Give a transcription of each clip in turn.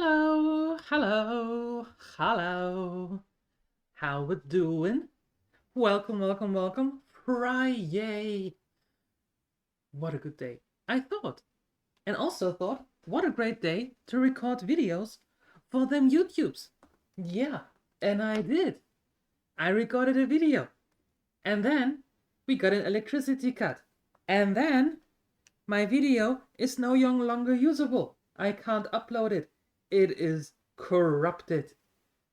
Hello, hello, hello. How it doing? Welcome, welcome, welcome. Friday. What a good day. I thought. And also thought, what a great day to record videos for them YouTubes. Yeah, and I did. I recorded a video. And then we got an electricity cut. And then my video is no longer usable. I can't upload it. It is corrupted.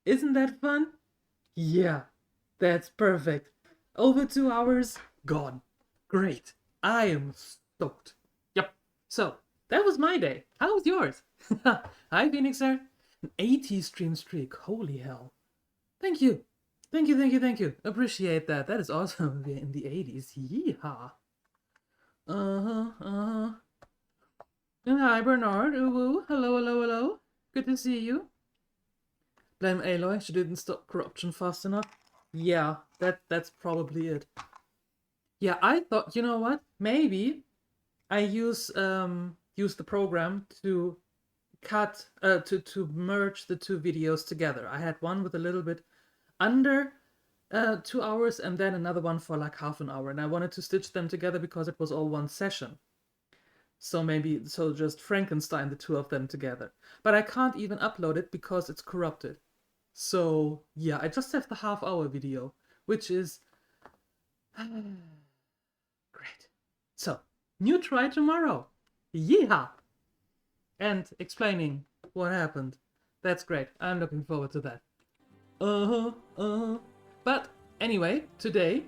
Isn't that fun? Yeah, that's perfect. Over 2 hours, gone. Great. I am stoked. Yep. So, that was my day. How was yours? Hi, Phoenixer. An 80 stream streak. Holy hell. Thank you. Thank you, thank you, thank you. Appreciate that. That is awesome. We're in the 80s. Yeehaw. Uh-huh, uh-huh. And hi, Bernard. Ooh, hello, hello, hello. Good to see you. Blame Aloy. She didn't stop corruption fast enough. Yeah, that's probably it. Yeah, I thought, you know what? Maybe I use the program to cut to merge the two videos together. I had one with a little bit under 2 hours and then another one for like half an hour, and I wanted to stitch them together because it was all one session. So just Frankenstein the two of them together. But I can't even upload it because it's corrupted. So yeah, I just have the half-hour video, which is great. So, new try tomorrow. Yeehaw! And explaining what happened. That's great. I'm looking forward to that. But anyway, today,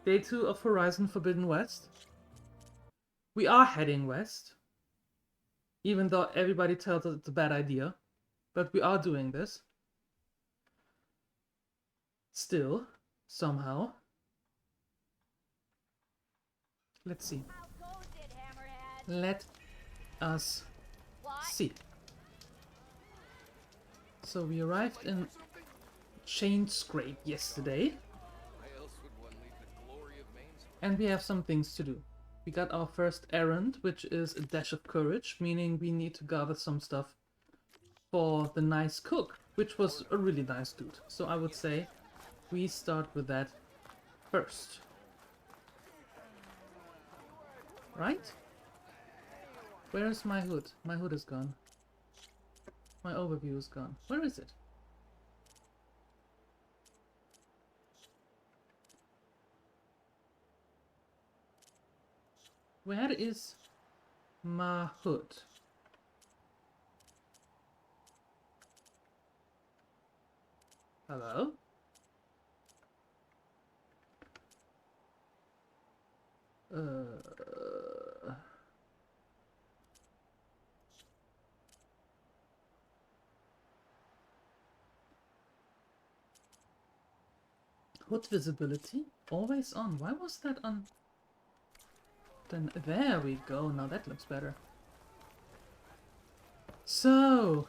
day 2 of Horizon Forbidden West. We are heading west, even though everybody tells us it's a bad idea, but we are doing this. Still, somehow. Let's see. Let us see. So we arrived in Chain Scrape yesterday. And we have some things to do. We got our first errand, which is a dash of courage, meaning we need to gather some stuff for the nice cook, which was a really nice dude. So I would say we start with that first. Right? Where is my hood? My hood is gone. My overview is gone. Where is it? Where is my hood? Hello? Hood visibility? Always on. Why was that on? Then there we go. Now that looks better. So,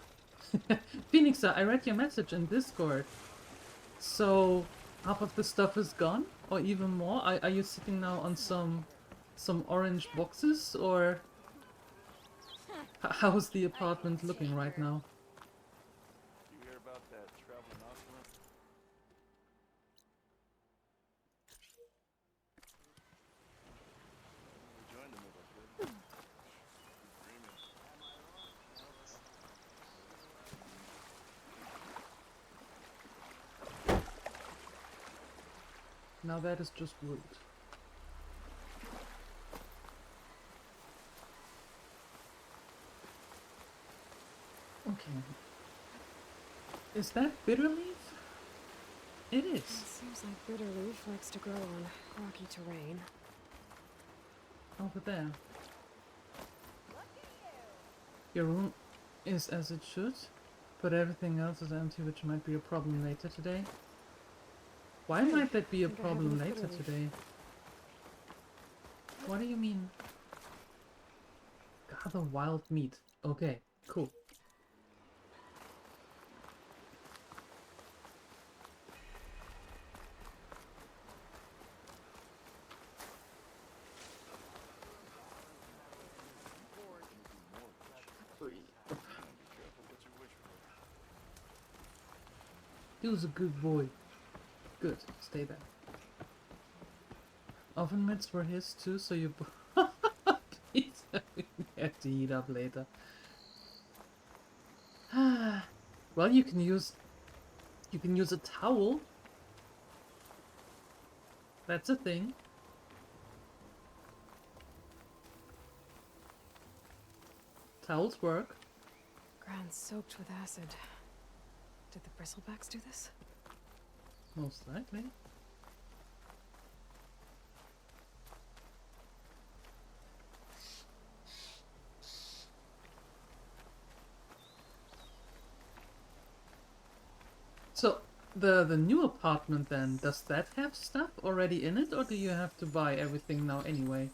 Phoenixa, I read your message in Discord. So, half of the stuff is gone, or even more. Are you sitting now on some orange boxes, or how's the apartment looking right now? You hear about that traveling ocelot? We joined him if I could. Now that is just rude. Okay. Is that bitter leaf? It is. It seems like bitter leaf likes to grow on rocky terrain. Over there. Your room is as it should, but everything else is empty, which might be a problem later today. Why might that be a problem later today? What do you mean? Gather wild meat. Okay, cool. He was a good boy. Good, stay there. Oven mitts were his too, so you please have to heat up later. Well, you can use a towel. That's a thing. Towels work. Ground soaked with acid. Did the bristlebacks do this? Most likely. So, the new apartment then, does that have stuff already in it, or do you have to buy everything now anyway?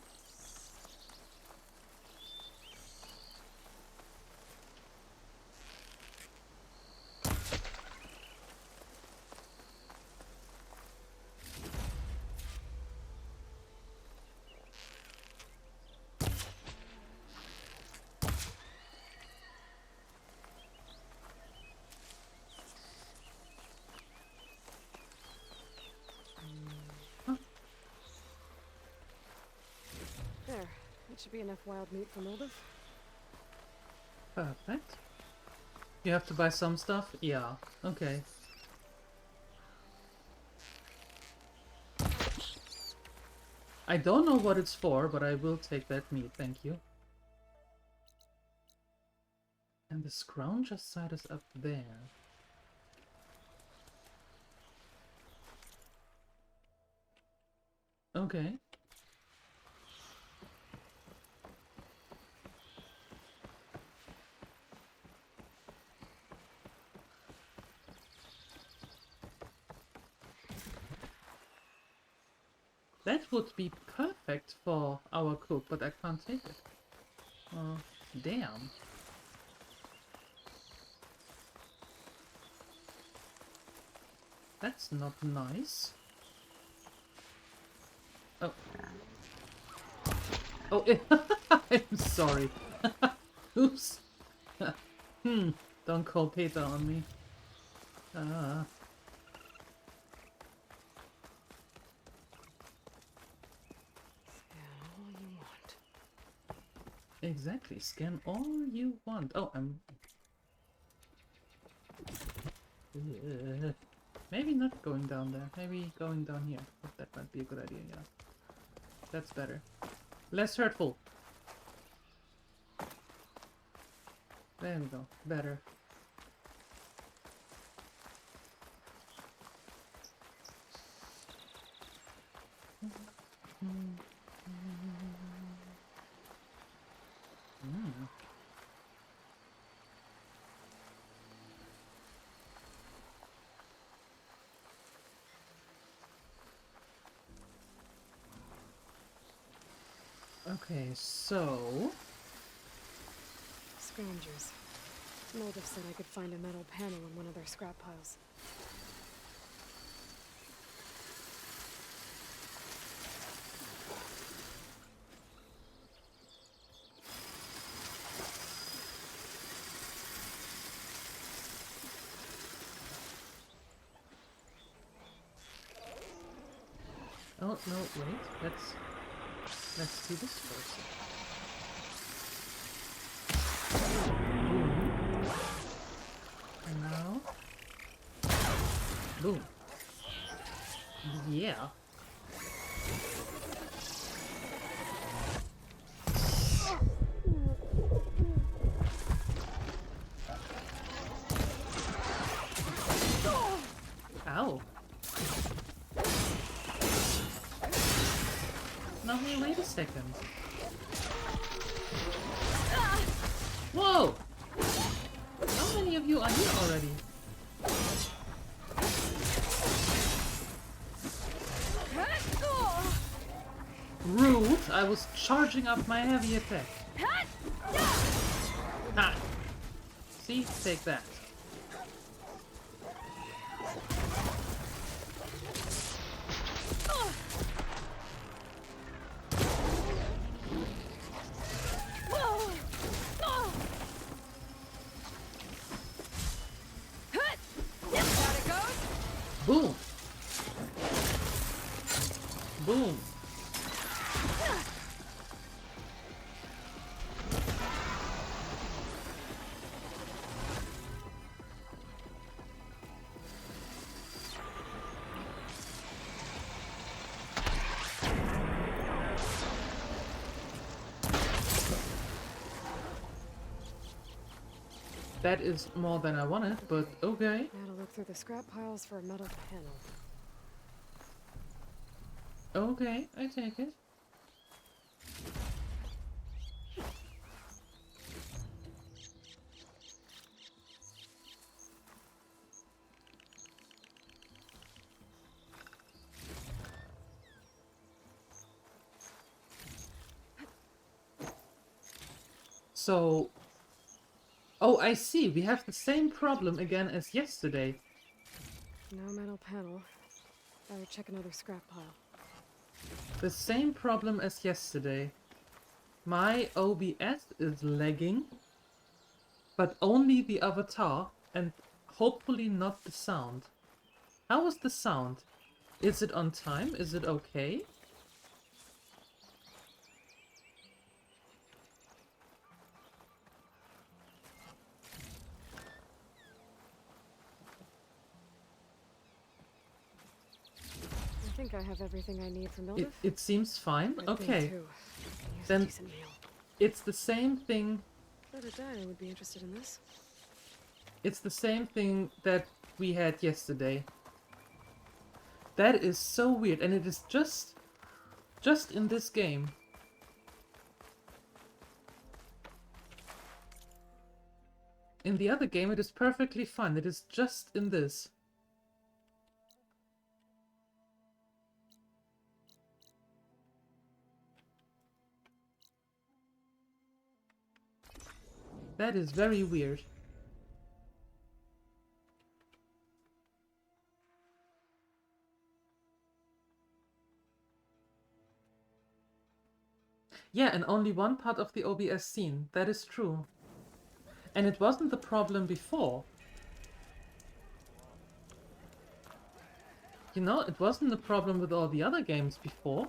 There. That should be enough wild meat for Moldov. Perfect. You have to buy some stuff? Yeah, okay. I don't know what it's for, but I will take that meat, thank you. And the scrounger side is up there. Okay. That would be perfect for our cook, but I can't take it. Oh, damn. That's not nice. Oh. Oh, I'm sorry. Oops. Don't call Peter on me. Ah. All you want. Exactly. Scan all you want. Oh, I'm... maybe not going down there. Maybe going down here. That might be a good idea, yeah. That's better. Less hurtful. There we go. Better. Okay, so... Scroungers. Moldov said I could find a metal panel in one of their scrap piles. Oh, no, wait. Let's do this first. Boom. And now... boom. Yeah. Ow. No, hey, wait a second. Whoa! How many of you are here already? Rude! I was charging up my heavy attack. Ha! See? Take that. Boom! Boom! That is more than I wanted, but okay. Now to look through the scrap piles for a metal panel. Okay, I take it. So... Oh, I see. We have the same problem again as yesterday. No metal panel. Better check another scrap pile. The same problem as yesterday. My OBS is lagging, but only the avatar, and hopefully not the sound. How is the sound? Is it on time? Is it okay? I think I have everything I need for Mildred. It seems fine. I think Okay. too. I can use a Then decent meal. it's the same thing. Bet a Dinah would be interested in this. It's the same thing that we had yesterday. That is so weird, and it is just in this game. In the other game, it is perfectly fine. It is just in this. That is very weird. Yeah, and only one part of the OBS scene. That is true. And it wasn't the problem before. You know, it wasn't the problem with all the other games before.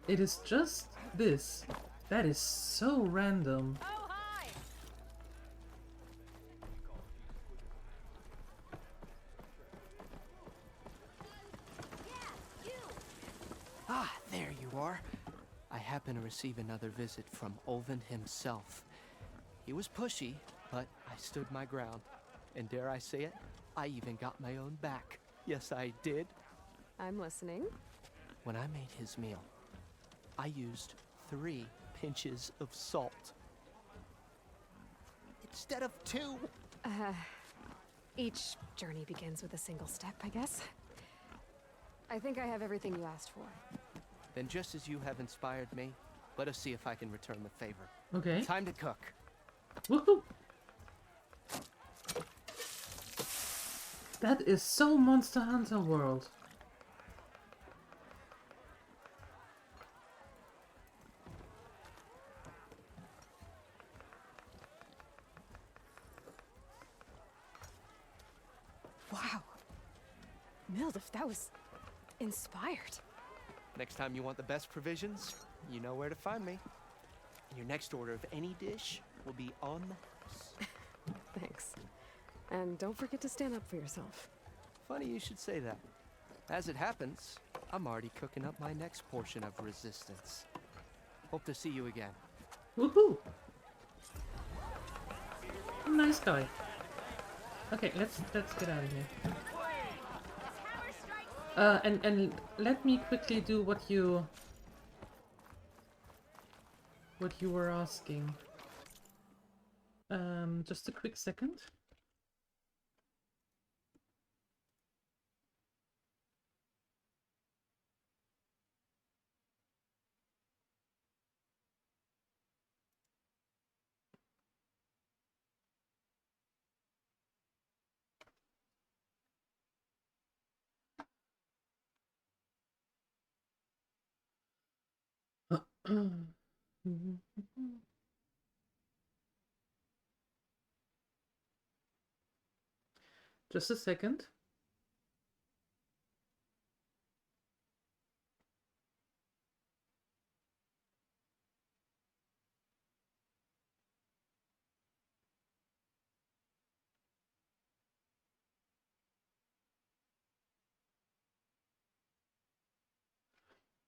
It is just this. That is so random. Oh, hi! Ah, there you are. I happen to receive another visit from Olvin himself. He was pushy, but I stood my ground. And dare I say it, I even got my own back. Yes, I did. I'm listening. When I made his meal, I used 3 pinches of salt. Instead of 2. Each journey begins with a single step, I guess. I think I have everything you asked for. Then just as you have inspired me, let us see if I can return the favor. Okay. Time to cook. Woohoo! That is so Monster Hunter World. Wow. Mildred, that was inspired. Next time you want the best provisions, you know where to find me. And your next order of any dish will be on the house. Thanks. And don't forget to stand up for yourself. Funny you should say that. As it happens, I'm already cooking up my next portion of resistance. Hope to see you again. Woohoo! Nice guy. Okay, let's get out of here. And let me quickly do what you were asking. Just a quick second. Just a second.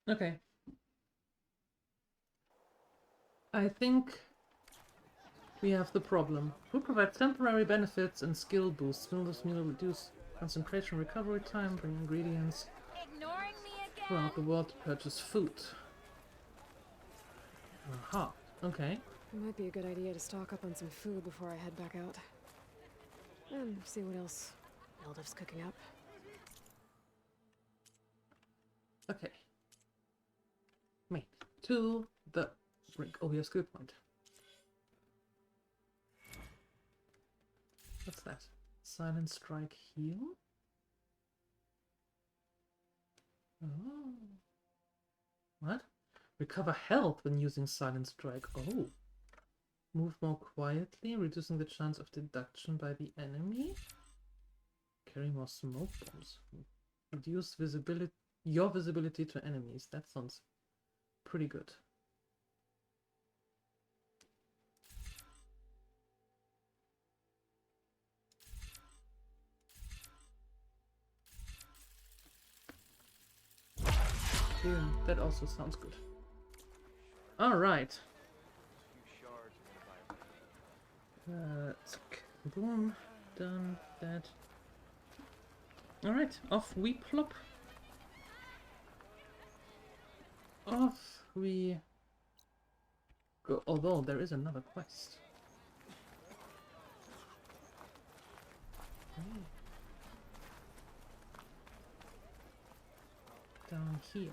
Okay. I think we have the problem. Food provides temporary benefits and skill boosts. This meal reduce concentration recovery time, bring ingredients Ignoring me again? throughout the world to purchase food. Aha, okay. It might be a good idea to stock up on some food before I head back out. And see what else Eldif's cooking up. Okay. Wait, to the brink. Oh, here's skill point. What's that? Silent strike heal? Oh. What? Recover health when using silent strike. Oh. Move more quietly, reducing the chance of deduction by the enemy. Carry more smoke bombs. Reduce visibility, your visibility to enemies. That sounds pretty good. Yeah, that also sounds good. All right. Boom, done that. All right, off we plop. Off we go. Although there is another quest. Oh. Down here.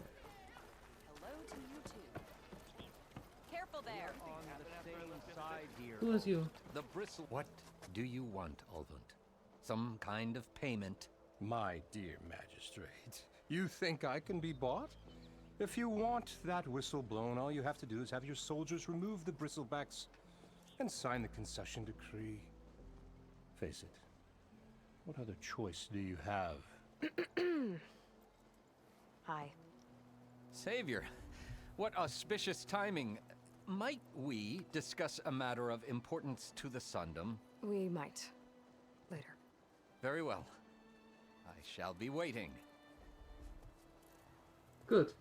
Hello to you too. Careful there. On the same side here. Who is you? The bristle. What do you want, Olvund? Some kind of payment? My dear magistrate, you think I can be bought? If you want that whistle blown, all you have to do is have your soldiers remove the bristlebacks and sign the concession decree. Face it, what other choice do you have? Hi. Savior, what auspicious timing. Might we discuss a matter of importance to the Sundom? We might. Later. Very well. I shall be waiting. Good.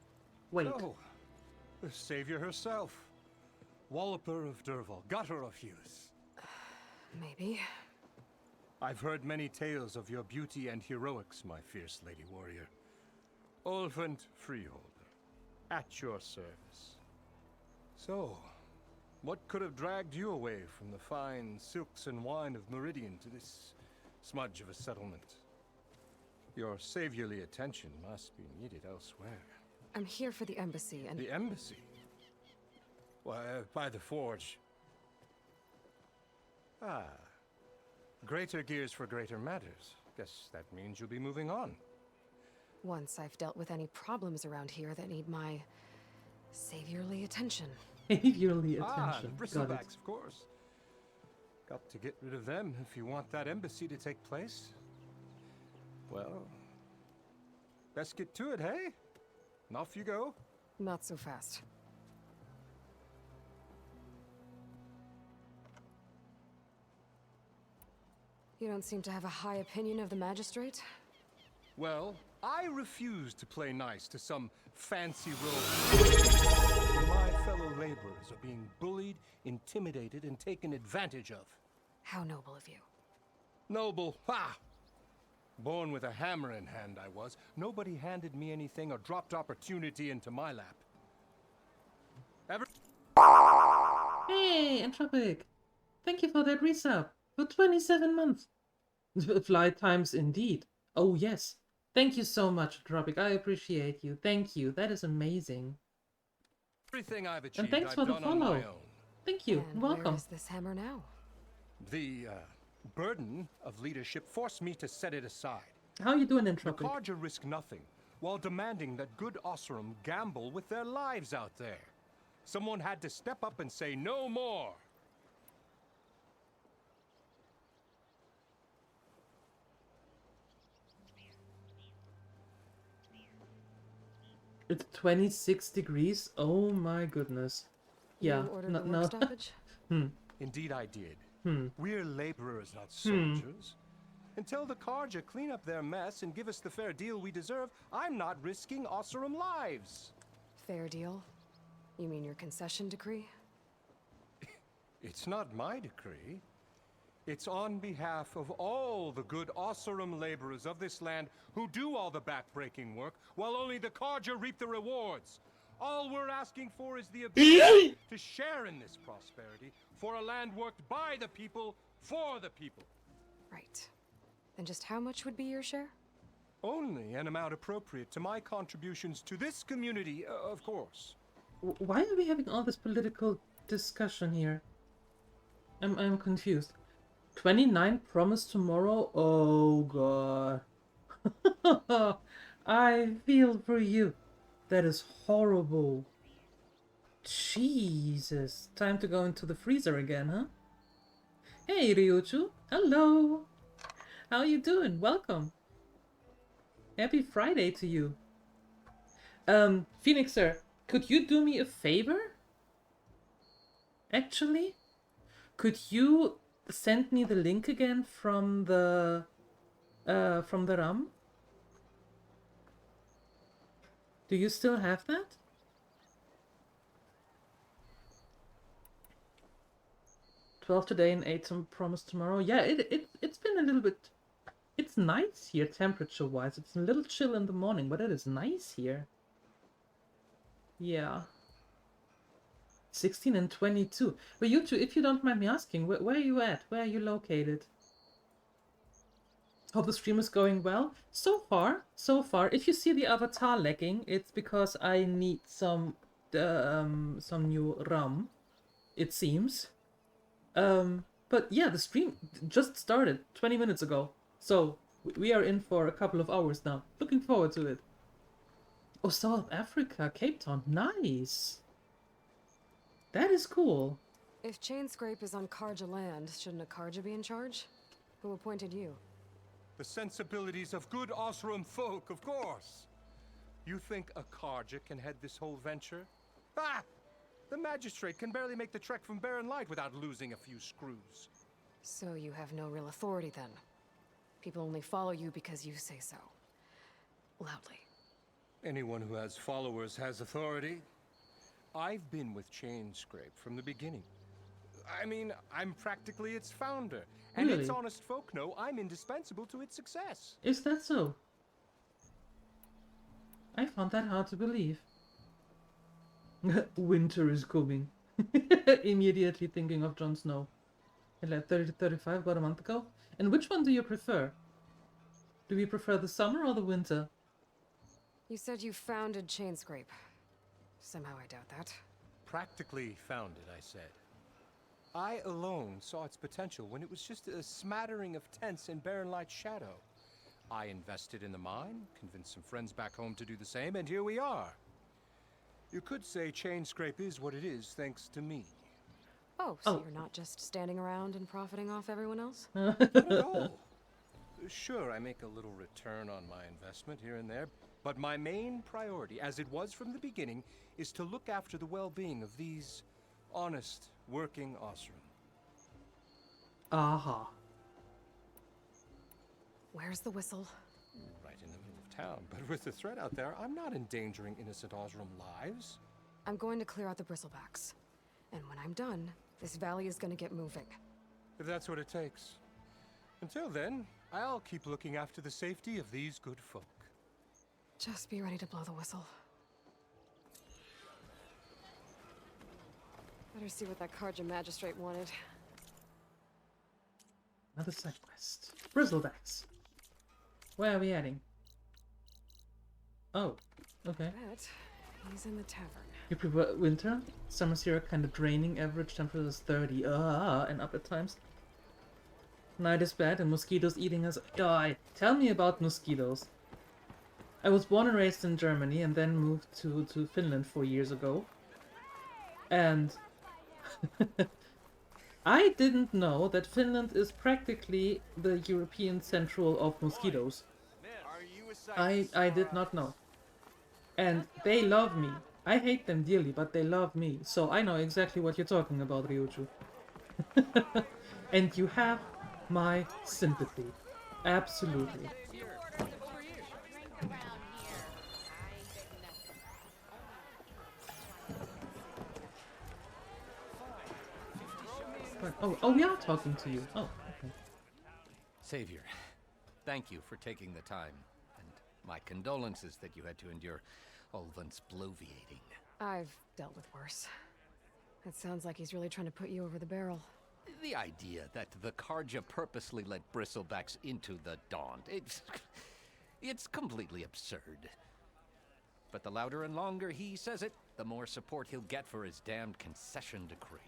Wait. Oh, the savior herself. Walloper of Derval, gutter of youth. Maybe. I've heard many tales of your beauty and heroics, my fierce lady warrior. Olvund Freeholder, at your service. So, what could have dragged you away from the fine silks and wine of Meridian to this smudge of a settlement? Your saviorly attention must be needed elsewhere. I'm here for the embassy and... The embassy? Why, by the forge. Ah. Greater gears for greater matters. Guess that means you'll be moving on. Once I've dealt with any problems around here that need my saviorly attention. Yearly The attention. Got it. bristlebacks, of course. Got to get rid of them if you want that embassy to take place. Well, best get to it, hey? And off you go. Not so fast. You don't seem to have a high opinion of the magistrate? Well, I refuse to play nice to some fancy role. My fellow laborers are being bullied, intimidated, and taken advantage of. How noble of you. Noble, ha! Born with a hammer in hand, I was. Nobody handed me anything or dropped opportunity into my lap. Ever? Hey, Entropic! Thank you for that resub. For 27 months. Flight times indeed. Oh yes. Thank you so much, Entropic. I appreciate you. Thank you. That is amazing. Everything I've achieved, And thanks I've for the done on my follow. own. Thank you. And Welcome. where is this hammer now? The burden of leadership forced me to set it aside. How you doing, The Entropic? Carja risk nothing, while demanding that good Osseram gamble with their lives out there. Someone had to step up and say no more. It's 26 degrees. Oh my goodness. Yeah. You ordered No, the no. work stoppage? Indeed I did. Hmm. We're laborers, not soldiers. Until the Carja clean up their mess and give us the fair deal we deserve, I'm not risking Osseram lives. Fair deal? You mean your concession decree? It's not my decree. It's on behalf of all the good Osserum laborers of this land who do all the backbreaking work, while only the Carja reap the rewards. All we're asking for is the ability to share in this prosperity for a land worked by the people, for the people. Right. Then just how much would be your share? Only an amount appropriate to my contributions to this community, of course. Why are we having all this political discussion here? I'm confused. 29 promised tomorrow? Oh god. I feel for you. That is horrible. Jesus. Time to go into the freezer again, huh? Hey Ryuchu. Hello. How you doing? Welcome. Happy Friday to you. Phoenix sir, could you do me a favor? Actually? Could you send me the link again from the RAM? Do you still have that? $12 today and 8 promised tomorrow. Yeah, it's been a little bit. It's nice here temperature wise. It's a little chill in the morning, but it is nice here. Yeah. 16 and 22. But you two, if you don't mind me asking, where are you at? Where are you located? Hope the stream is going well. So far. If you see the avatar lagging, it's because I need some new RAM, it seems. But yeah, the stream just started 20 minutes ago. So we are in for a couple of hours now. Looking forward to it. Oh, South Africa, Cape Town. Nice. That is cool. If Chainscrape is on Karja land, shouldn't a Karja be in charge? Who appointed you? The sensibilities of good Osserum folk, of course. You think a Karja can head this whole venture? Ah! The magistrate can barely make the trek from Barren Light without losing a few screws. So you have no real authority then? People only follow you because you say so. Loudly. Anyone who has followers has authority. I've been with Chainscrape from the beginning. I mean, I'm practically its founder. And Really? its honest folk know I'm indispensable to its success. Is that so? I found that hard to believe. Winter is coming. Immediately thinking of Jon Snow. And like 30 to 35 about a month ago. And which one do you prefer? Do you prefer the summer or the winter? You said you founded Chainscrape. Somehow I doubt that. Practically founded, I said. I alone saw its potential when it was just a smattering of tents in Barren Light's shadow. I invested in the mine, convinced some friends back home to do the same, and here we are. You could say Chainscrape is what it is thanks to me. Oh, so you're not just standing around and profiting off everyone else? Not at all. Sure, I make a little return on my investment here and there, but my main priority, as it was from the beginning, is to look after the well-being of these honest, working Osserum. Aha. Where's the whistle? Right in the middle of town, but with the threat out there, I'm not endangering innocent Osserum lives. I'm going to clear out the bristlebacks. And when I'm done, this valley is going to get moving. If that's what it takes. Until then, I'll keep looking after the safety of these good folk. Just be ready to blow the whistle. Better see what that Karja magistrate wanted. Another side quest. Bristlebacks. Where are we heading? Oh, okay. Bet he's in the tavern. You prefer winter? Summers here are kind of draining. Average temperature is 30. And up at times. Night is bad and mosquitoes eating us. Die. Tell me about mosquitoes. I was born and raised in Germany and then moved to Finland 4 years ago. And I didn't know that Finland is practically the European central of mosquitoes. I did not know. And they love me. I hate them dearly, but they love me. So I know exactly what you're talking about, Ryuchu. And you have my sympathy. Absolutely. Right. Oh, we are talking to you. Oh, okay. Savior, thank you for taking the time, and my condolences that you had to endure Ulvin's bloviating. I've dealt with worse. It sounds like he's really trying to put you over the barrel. The idea that the Karja purposely let bristlebacks into the Daunt, it's completely absurd. But the louder and longer he says it, the more support he'll get for his damned concession decree.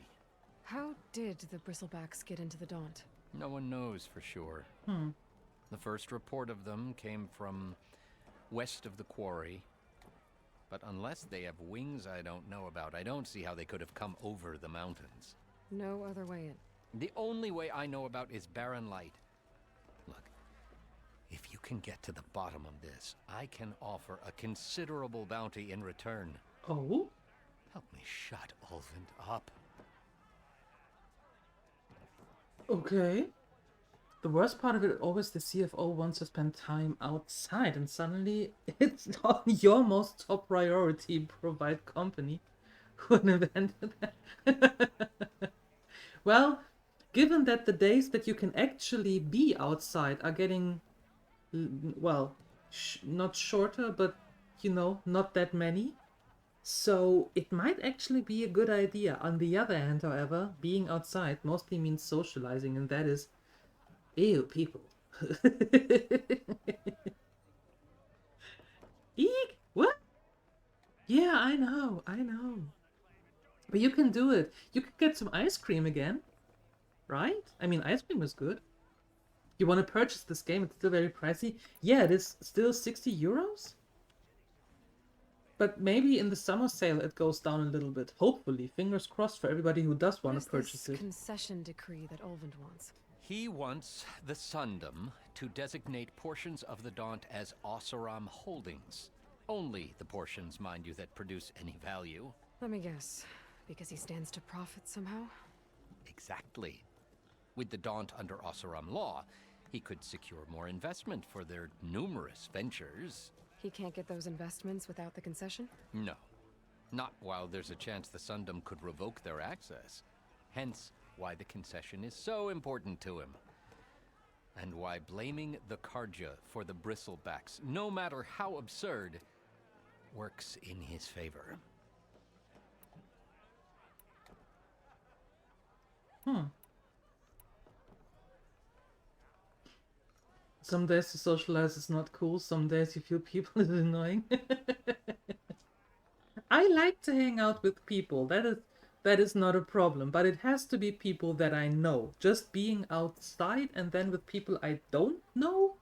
How did the Bristlebacks get into the Daunt? No one knows for sure. The first report of them came from west of the quarry. But unless they have wings I don't know about, I don't see how they could have come over the mountains. No other way in. The only way I know about is barren light. Look, if you can get to the bottom of this, I can offer a considerable bounty in return. Oh? Help me shut Ulvin up. Okay. The worst part of it always the CFO wants to spend time outside, and suddenly it's on your most top priority provide company. Who invented that? Well, given that the days that you can actually be outside are getting, well, not shorter, but, you know, not that many. So it might actually be a good idea. On the other hand, however, being outside mostly means socializing, and that is, ew, people. Eek! What? Yeah, I know. But you can do it. You can get some ice cream again. Right? I mean, ice cream is good. You want to purchase this game, it's still very pricey. Yeah, it is still 60 euros? But maybe in the summer sale it goes down a little bit. Hopefully. Fingers crossed for everybody who does want to purchase it. Concession decree that Ulvund wants? He wants the Sundom to designate portions of the Daunt as Oseram holdings. Only the portions, mind you, that produce any value. Let me guess. Because he stands to profit somehow? Exactly. With the Daunt under Oseram law, he could secure more investment for their numerous ventures. He can't get those investments without the concession? No. Not while there's a chance the Sundom could revoke their access. Hence, why the concession is so important to him. And why blaming the Karja for the bristlebacks, no matter how absurd, works in his favor. Some days to socialize is not cool, some days you feel people is annoying. I like to hang out with people, that is not a problem, but it has to be people that I know. Just being outside and then with people I don't know?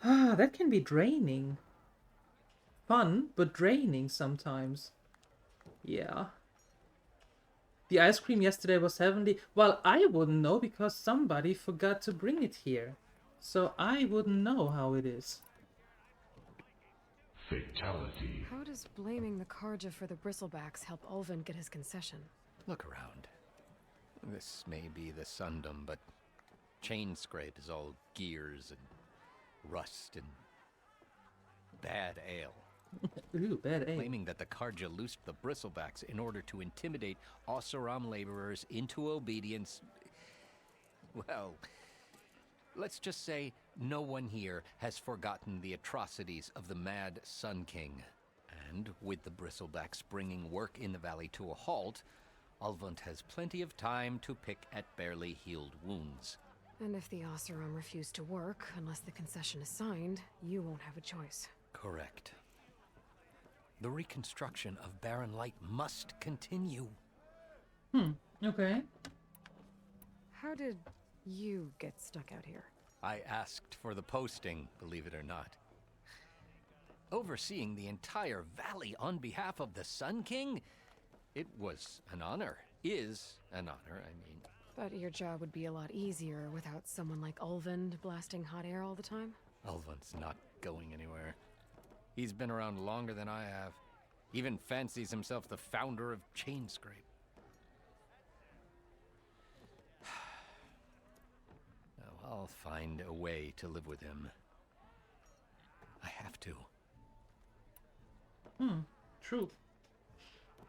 That can be draining. Fun, but draining sometimes. Yeah. The ice cream yesterday was heavenly. Well, I wouldn't know because somebody forgot to bring it here. So I wouldn't know how it is. Fatality. How does blaming the Karja for the Bristlebacks help Ulvund get his concession? Look around. This may be the Sundom, but Chain Scrape is all gears and rust and bad ale. Ooh, bad ale. Claiming that the Karja loosed the Bristlebacks in order to intimidate Oseram laborers into obedience. Well, let's just say no one here has forgotten the atrocities of the Mad Sun King. And with the Bristlebacks bringing work in the valley to a halt, Ulvund has plenty of time to pick at barely healed wounds. And if the Oseram refuse to work, unless the concession is signed, you won't have a choice. Correct. The reconstruction of Barren Light must continue. Okay. How did you get stuck out here? I asked for the posting, believe it or not. Overseeing the entire valley on behalf of the Sun King? It was an honor. Is an honor, I mean. But your job would be a lot easier without someone like Ulvund blasting hot air all the time? Ulvund's not going anywhere. He's been around longer than I have. Even fancies himself the founder of Chain Scrape. Now, I'll find a way to live with him. I have to. True.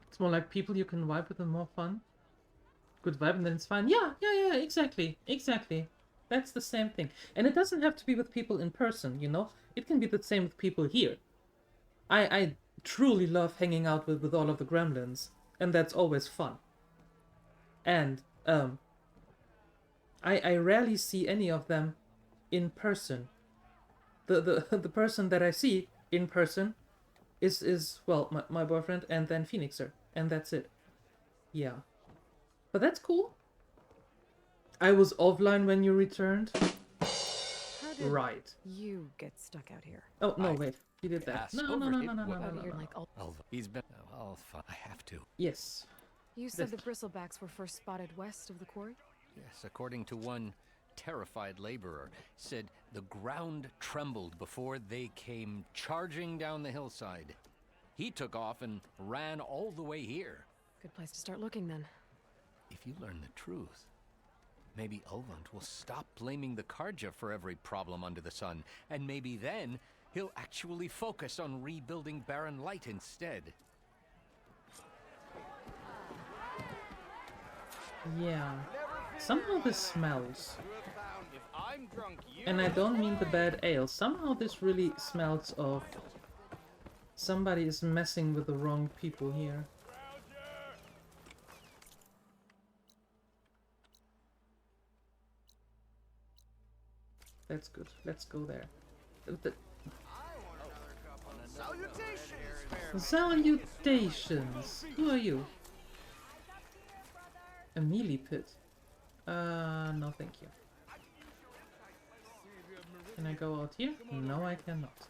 It's more like people you can vibe with and more fun. good vibe and then it's fine. Yeah, exactly. That's the same thing. And it doesn't have to be with people in person, you know? It can be the same with people here. I truly love hanging out with all of the gremlins, and that's always fun. And I rarely see any of them in person. The person that I see in person is well, my boyfriend and then Phoenixer, and that's it. Yeah. But that's cool. I was offline when you returned. How did Right. you get stuck out here? Oh, no, wait. You did that. Ass No. over him. Out here like Alva. He's been. Oh, fine. I have to. Yes. You said the This- bristlebacks were first spotted west of the quarry? Yes, according to one terrified laborer, said the ground trembled before they came charging down the hillside. He took off and ran all the way here. Good place to start looking then. If you learn the truth, maybe Ulvund will stop blaming the Karja for every problem under the sun, and maybe then he'll actually focus on rebuilding Barren Light instead. Yeah. Somehow this smells. If I'm drunk, you And I don't mean the bad ale. Somehow this really smells of somebody is messing with the wrong people here. That's good. Let's go there. Salutations! Who are you? A melee pit. No thank you. Can I go out here? No, I cannot.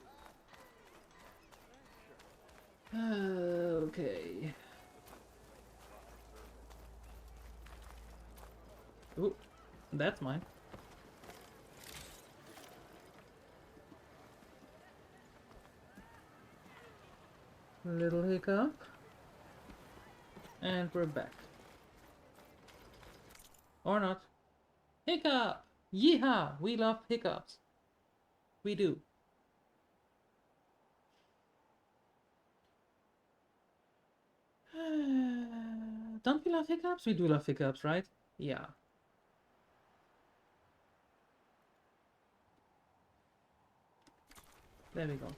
Okay. Ooh, that's mine. Little hiccup. And we're back. Or not. Hiccup! Yeehaw! We love hiccups. We do. Don't we love hiccups? We do love hiccups, right? Yeah. There we go.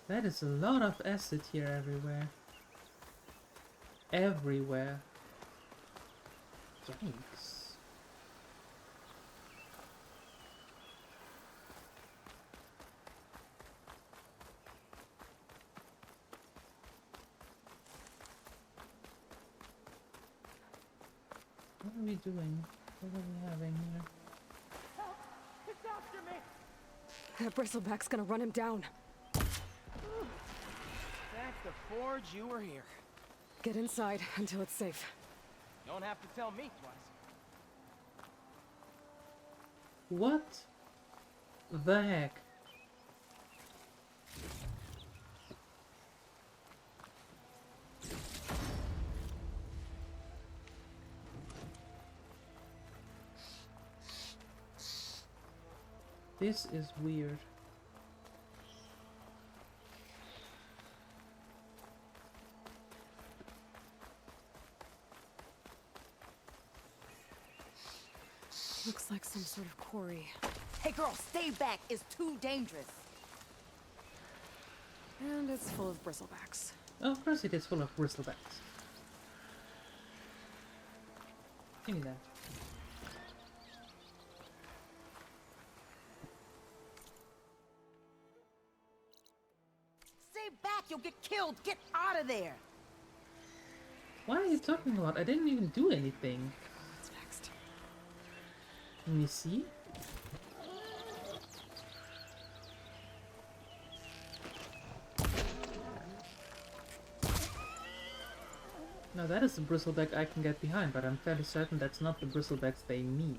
That is a lot of acid here everywhere. Everywhere. Yikes. What are we doing? What are we having here? That bristleback's gonna run him down. Thank the forge you were here. Get inside until it's safe. Don't have to tell me twice. What the heck? This is weird. Looks like some sort of quarry. Hey girl, stay back. It's too dangerous. And it's full of bristlebacks. Oh, of course it is full of bristlebacks. Give me that. Stay back. You'll get killed. Get out of there. What are you talking about? I didn't even do anything. What's next? Let me see. Now that is the bristleback I can get behind, but I'm fairly certain that's not the bristlebacks they mean.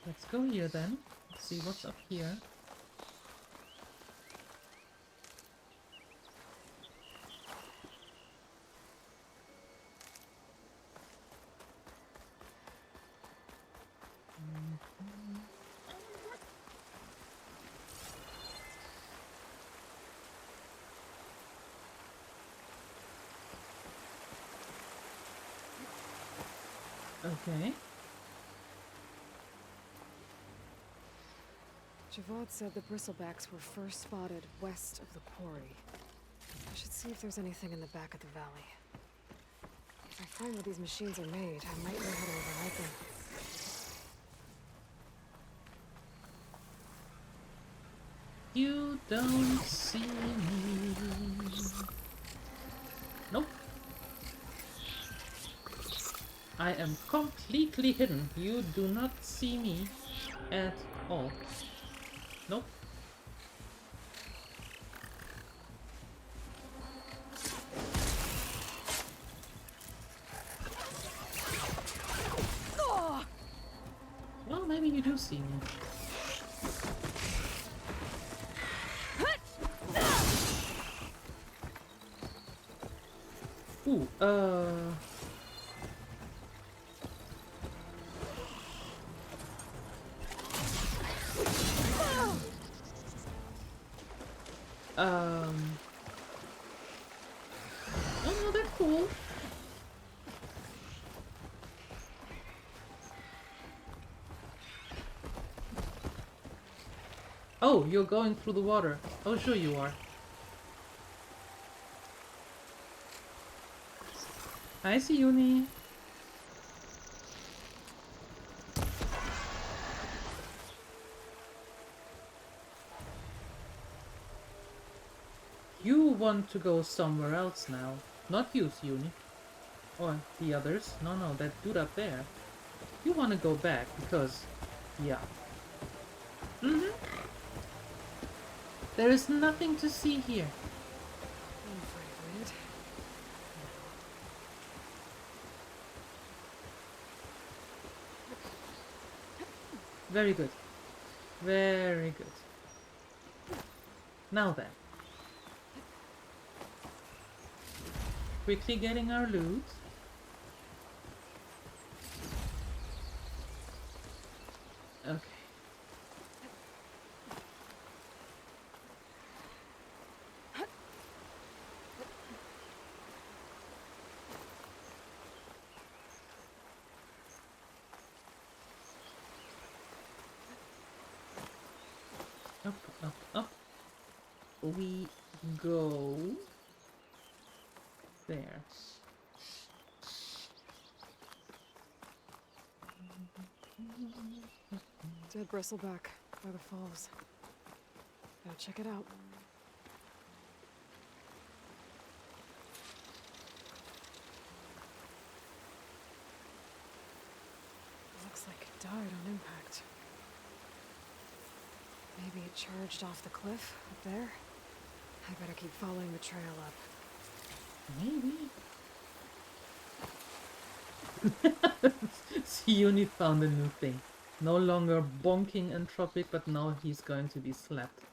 Let's go here then. Let's see what's up here. Okay. Javad said the bristlebacks were first spotted west of the quarry. I should see if there's anything in the back of the valley. If I find where these machines are made, I might know how to override them. You don't see me. Nope. I am completely hidden. You do not see me at all. Nope. Well, maybe you do see me. Ooh, oh no, they're cool. Oh, you're going through the water. Oh, sure you are. Hi, Siuni. You want to go somewhere else now. Not you, Siuni. Or the others. No, no, that dude up there. You want to go back because... yeah. Mm-hmm. There is nothing to see here. I'm afraid of it. Very good. Very good. Now then. Quickly getting our loot. Okay. Up, up, up. We go there. Dead bristleback by the falls. Gotta check it out. Looks like it died on impact. Maybe it charged off the cliff up there. I better keep following the trail up. Maybe. Siuni found a new thing. No longer bonking entropic, but now he's going to be slapped.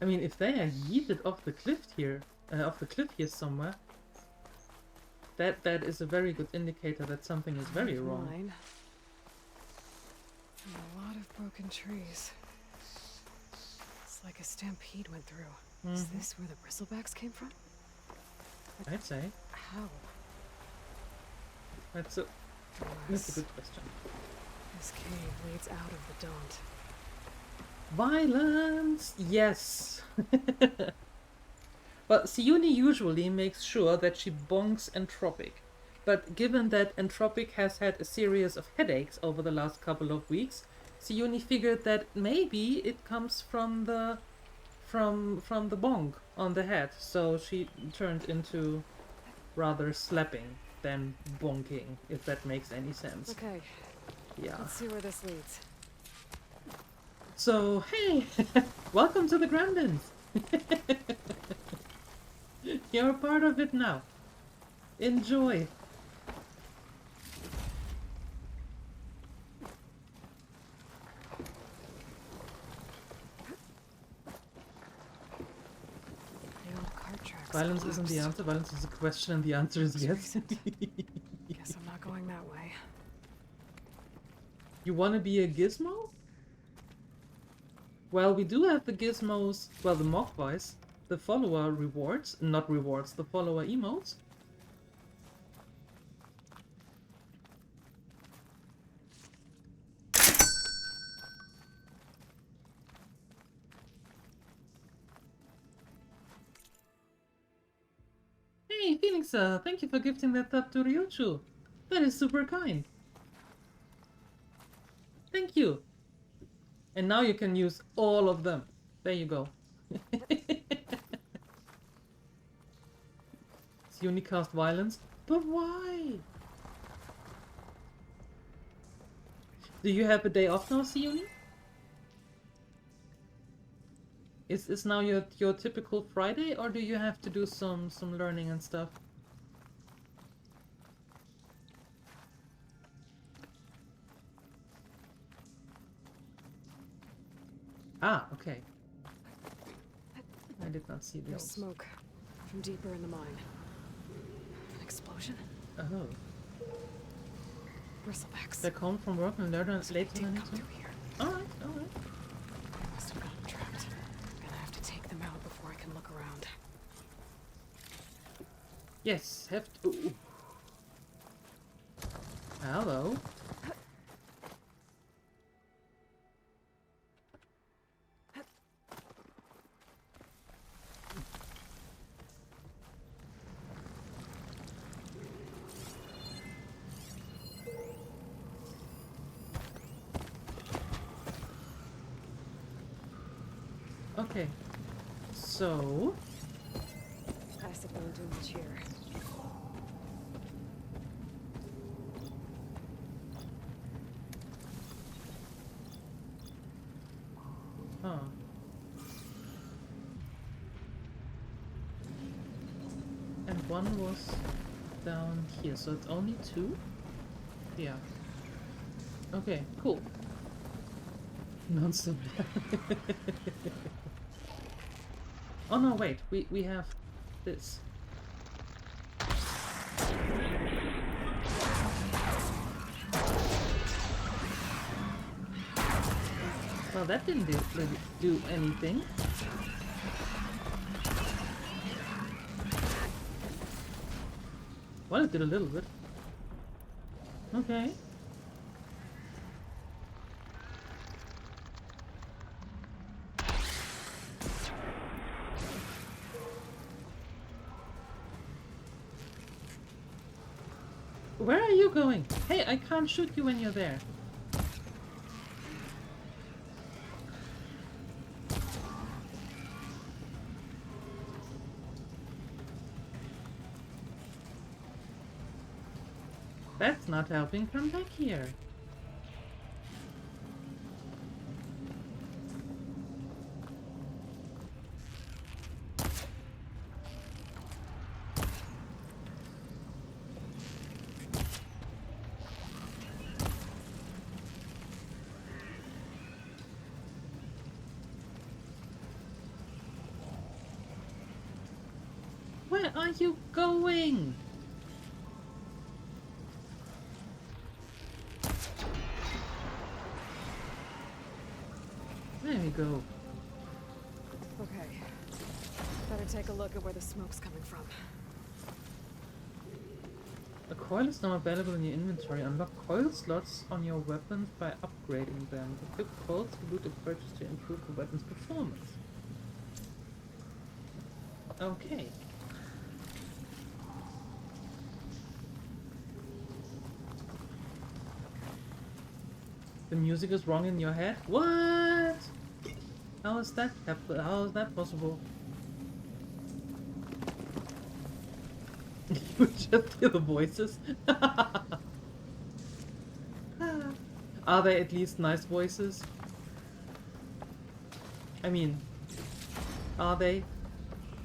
I mean, if they are yeeted off the cliff here, somewhere, that is a very good indicator that something is very wrong. Line. And a lot of broken trees. It's like a stampede went through. Is this where the bristlebacks came from? I'd say. How? That's a good question. This cave leads out of the Daunt. Violence! Yes! Well, Siuni usually makes sure that she bonks Entropic. But given that Entropic has had a series of headaches over the last couple of weeks, Siuni figured that maybe it comes from the bonk on the head. So she turned into rather slapping than bonking, if that makes any sense. Okay, Yeah. let's see where this leads. So, hey, welcome to the Gremlins. You're a part of it now. Enjoy. The old cart tracks Violence isn't the collapsed. answer, violence is a question, and the answer is yes. Guess I'm not going that way. You wanna be a gizmo? Well, we do have the gizmos, well, the Mogwais, the follower rewards, not rewards, the follower emotes. Hey, Phoenix, thank you for gifting that up to Ryuchu. That is super kind. Thank you. And now you can use all of them. There you go. It's unicast violence. But why? Do you have a day off now, Siuni? Is now your typical Friday, or do you have to do some learning and stuff? Ah, okay. I did not see There's those. smoke from deeper in the mine. An explosion? Oh. Bristlebacks. Back home from work and later So they later did than come through here. Alright, alright. They must have gotten trapped. Gonna have to take them out before I can look around. Yes, have to. Ooh. Hello. Okay. So. Acid won't do much here. Huh. And one was down here, so it's only two? Yeah. Okay, cool. Non-stop. Oh no, wait, we have this. Well, that didn't do anything. Well, it did a little bit. Okay. Where are you going? Hey, I can't shoot you when you're there. That's not helping. Come back here. Where are you going? There we go. Okay. Better take a look at where the smoke's coming from. A coil is now available in your inventory. Unlock coil slots on your weapons by upgrading them. Equip coils to loot and purchase to improve the weapon's performance. Okay. The music is wrong in your head? What? How is that possible? You just hear the voices? Are they at least nice voices? I mean, are they?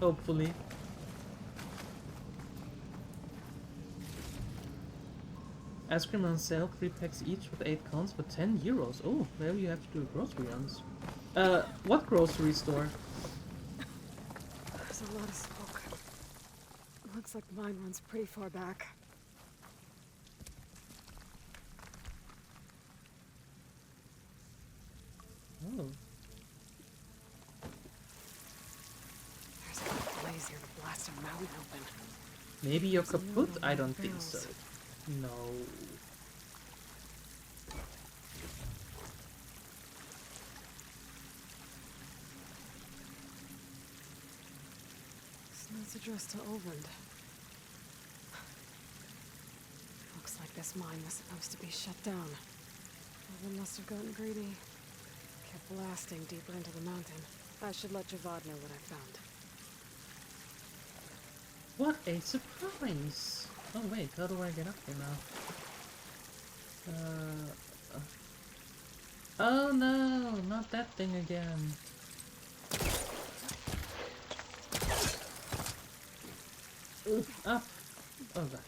Hopefully. Ice cream on sale, 3 packs each with 8 cones for 10 euros. Oh, maybe you have to do a grocery runs. What grocery store? There's a lot of smoke. Looks like the mine runs pretty far back. Oh. There's a blaze here to blast a mountain open. Maybe you're There's a kaput? note on I one don't of the think so. barrels. No. This note's addressed to Olvend. Looks like this mine was supposed to be shut down. Olvend must have gotten greedy. Kept blasting deeper into the mountain. I should let Javad know what I found. What a surprise! Oh wait, how do I get up here now? Oh no, not that thing again. Up! Oh god,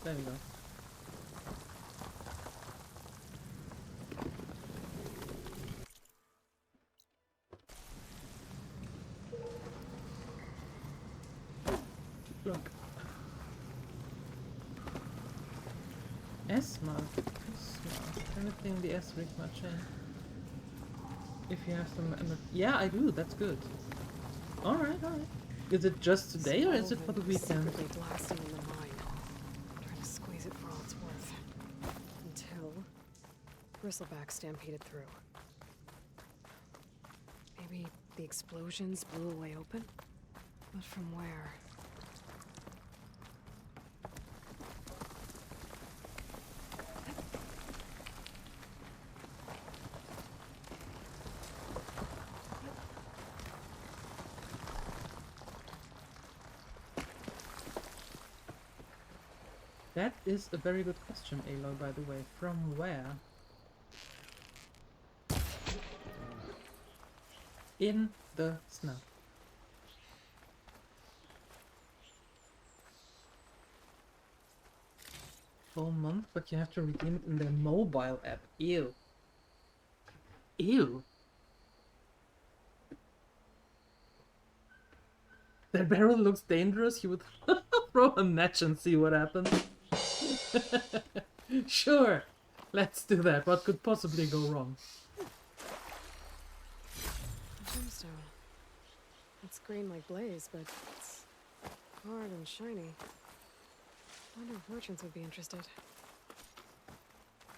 there we go. Look. S-mark. Everything the S rig mache. If you have some... Yeah, I do. That's good. Alright, alright. Is it just today or is it for the weekend? Secretly blasting in the mine. Trying to squeeze it for all it's worth. Until bristleback stampeded through. Maybe the explosions blew a way open? But from where? That is a very good question, Aloy, by the way. From where? In the snow. Full month, but you have to redeem it in their mobile app. Ew. Ew. That barrel looks dangerous. You would throw a match and see what happens. Sure, let's do that. What could possibly go wrong? Gemstone. It's green like blaze, but it's hard and shiny. I wonder if merchants would be interested.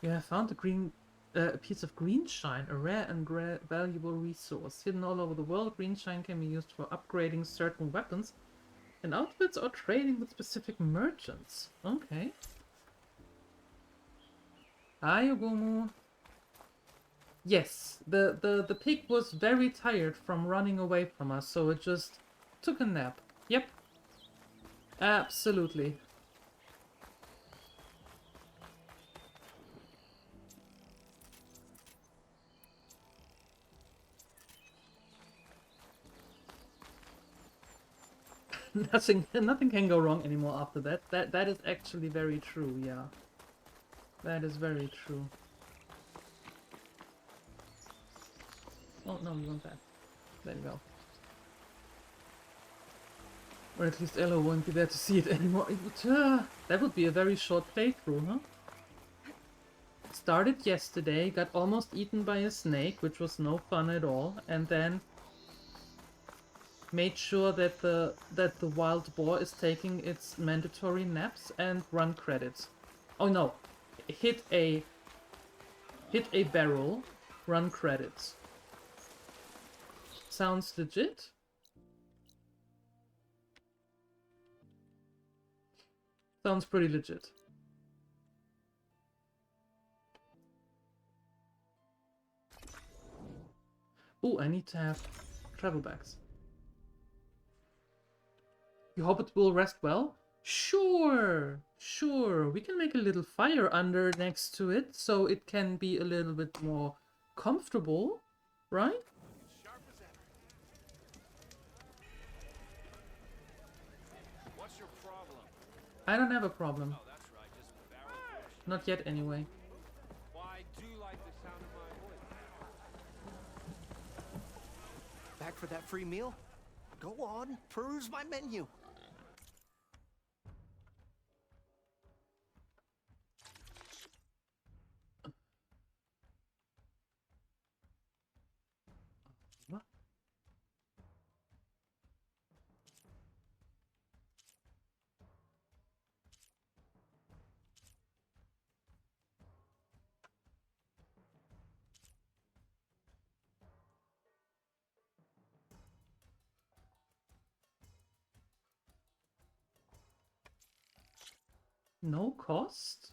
You have found a piece of green shine, a rare and valuable resource. Hidden all over the world, green shine can be used for upgrading certain weapons and outfits or trading with specific merchants. Okay. Hi, Ogumu. Yes, the pig was very tired from running away from us, so it just took a nap. Yep. Absolutely. Nothing can go wrong anymore after that. That is actually very true, yeah. That is very true. Oh no, we want that. There you go. Or at least Aloy won't be there to see it anymore. It would, that would be a very short playthrough, huh? Started yesterday, got almost eaten by a snake, which was no fun at all, and then made sure that the wild boar is taking its mandatory naps and run credits. Oh no, hit a barrel, run credits. Sounds legit. Sounds pretty legit. Oh, I need to have travel bags. You hope it will rest well? Sure, sure. We can make a little fire under next to it so it can be a little bit more comfortable, right? I don't have a problem. Oh, that's right, just barrel push. Not yet, anyway. Well, I do like the sound of my voice. Back for that free meal? Go on, peruse my menu. What? No cost?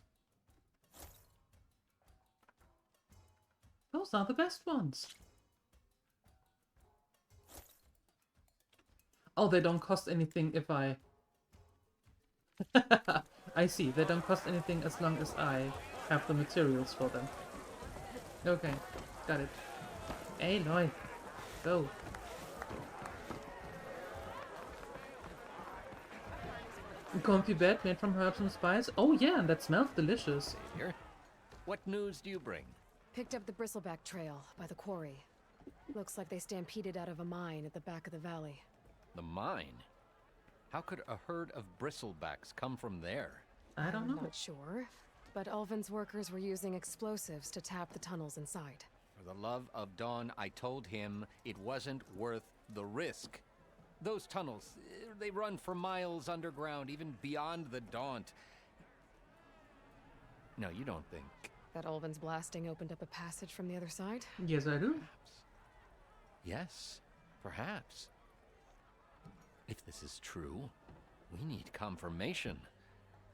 Those are the best ones. Oh, they don't cost anything if I... I see, they don't cost anything as long as I have the materials for them. Okay, got it. Aloy, go. Comfy bed made from herbs and spice. Oh yeah, and that smells delicious. Here. What news do you bring? Picked up the bristleback trail by the quarry. Looks like they stampeded out of a mine at the back of the valley. The mine? How could a herd of bristlebacks come from there? I don't I'm know. not sure, but Ulvin's workers were using explosives to tap the tunnels inside. For the love of Dawn, I told him it wasn't worth the risk. Those tunnels, they run for miles underground, even beyond the Daunt. No, you don't think. That Ulvin's blasting opened up a passage from the other side? Yes, I do. Yes, perhaps. If this is true, we need confirmation.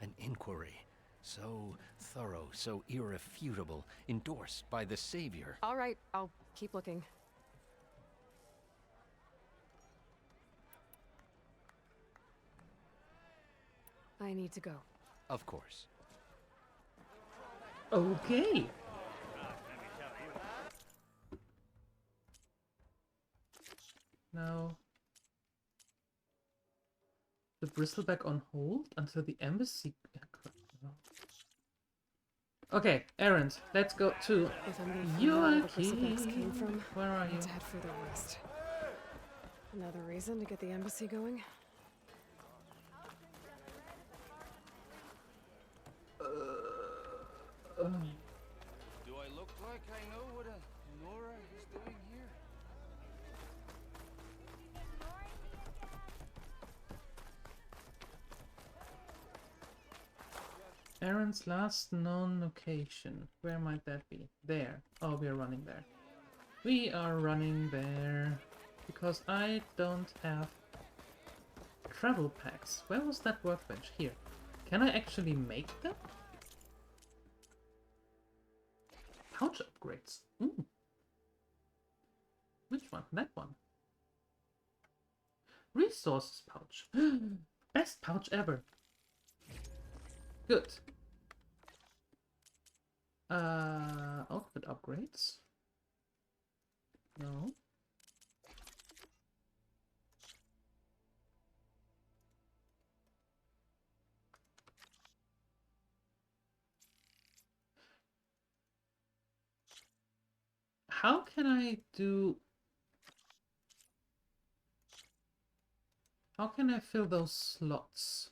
An inquiry. So thorough, so irrefutable, endorsed by the Savior. All right, I'll keep looking. I need to go. Of course. Okay. Now, the bristleback on hold until the embassy. Okay, errand. Let's go to If I'm gonna find out where the Yuaki. bristlebacks came from, Where are I you? need to head further west. Another reason to get the embassy going? Do I look like I know what a Nora is doing here? Aaron's last known location. Where might that be? There. Oh, we are running there. We are running there. Because I don't have travel packs. Where was that workbench? Here. Can I actually make them? Pouch upgrades. Ooh. Which one? That one. Resources pouch. Best pouch ever. Good. Outfit upgrades. No. How can I do... How can I fill those slots?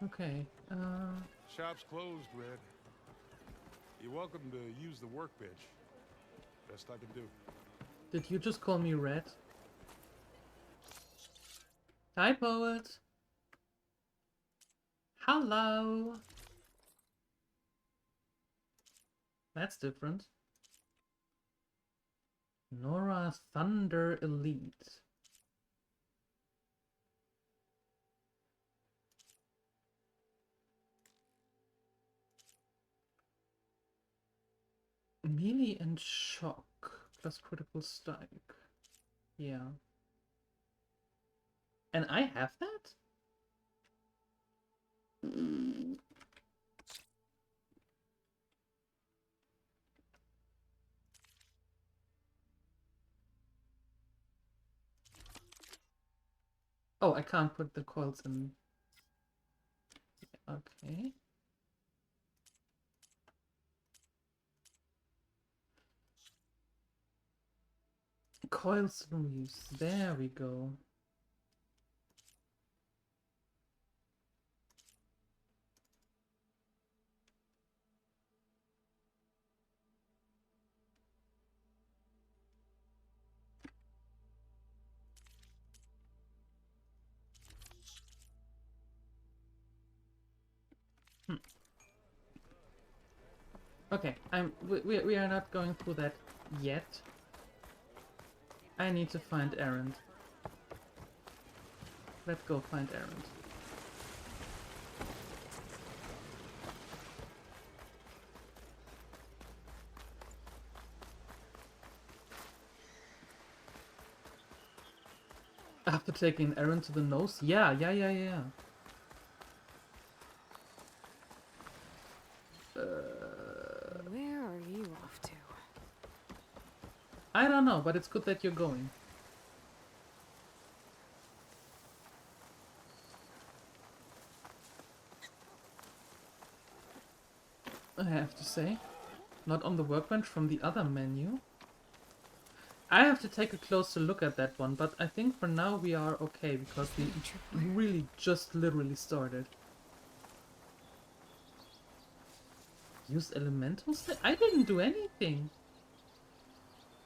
Okay, Shop's closed, Red. You're welcome to use the workbench. Best I can do. did you just call me Red? Hi, poet. Hello. That's different. Nora Thunder Elite. Melee and shock plus critical strike. Yeah. And I have that? Oh, I can't put the coils in. Okay. Coil sleeves. There we go. Okay, we are not going through that yet. I need to find Errand. Let's go find Errand. After taking Errand to the nose? Yeah. Where are you off to? I don't know, but it's good that you're going. I have to say. Not on the workbench from the other menu. I have to take a closer look at that one, but I think for now we are okay because we really just literally started. Use elementals? I didn't do anything.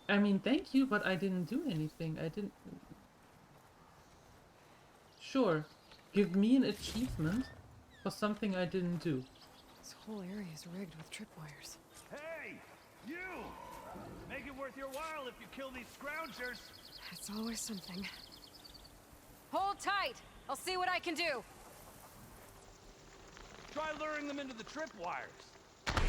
I mean, thank you, but I didn't do anything. I didn't... Sure. Give me an achievement for something I didn't do. This whole area is rigged with tripwires. Hey, you! Make it worth your while if you kill these scroungers. It's always something. Hold tight! I'll see what I can do! Try luring them into the tripwires. Why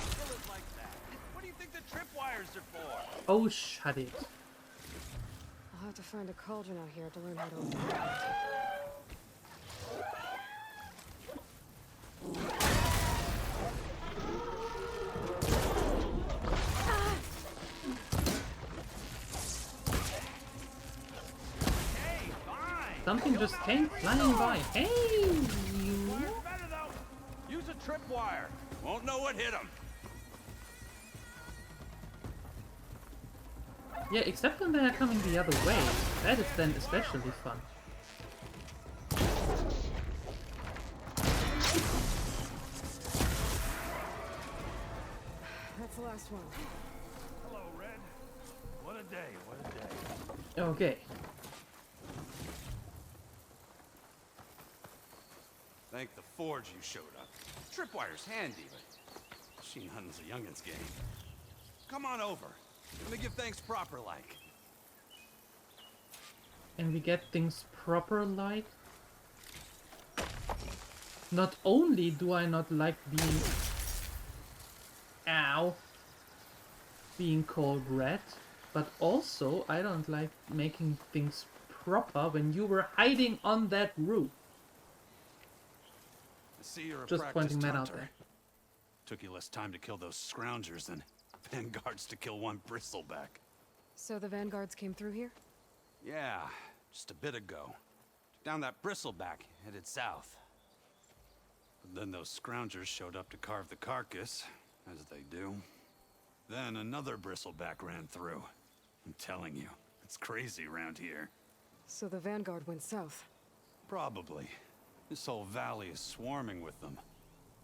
kill it like that? What do you think the tripwires are for? Oh, shut it. I'll have to find a cauldron out here to learn how to open it. Hey, fine! Something just came flying by. Hey, you. Wire's better though! Use a tripwire. Won't know what hit them. Yeah, except when they are coming the other way. That is then especially fun. That's the last one. Hello, Red. What a day, what a day. Okay. Thank the Forge you showed up. Tripwire's handy, but machine hunting's a youngin's game. Come on over. Let me give thanks proper like. And we get things proper like. Not only do I not like being... Ow. Being called red, but also I don't like making things proper when you were hiding on that roof. I see you're a Just pointing practiced that out hunter. there. Took you less time to kill those scroungers than vanguards to kill one bristleback. So the vanguards came through here? Yeah, just a bit ago. Took down that bristleback, headed south. But then those scroungers showed up to carve the carcass, as they do. Then another bristleback ran through. I'm telling you, it's crazy around here. So the vanguard went south. Probably. This whole valley is swarming with them.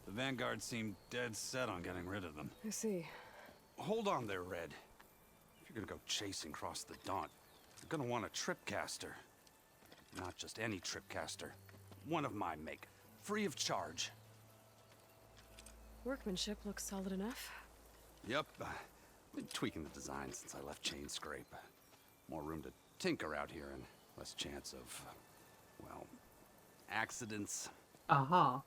The vanguard seemed dead set on getting rid of them. I see. Hold on there, Red. If you're gonna go chasing across the Daunt, you're gonna want a tripcaster. Not just any tripcaster. One of my make. Free of charge. Workmanship looks solid enough. Yep. Been tweaking the design since I left Chain Scrape. More room to tinker out here and less chance of, well, accidents. Aha.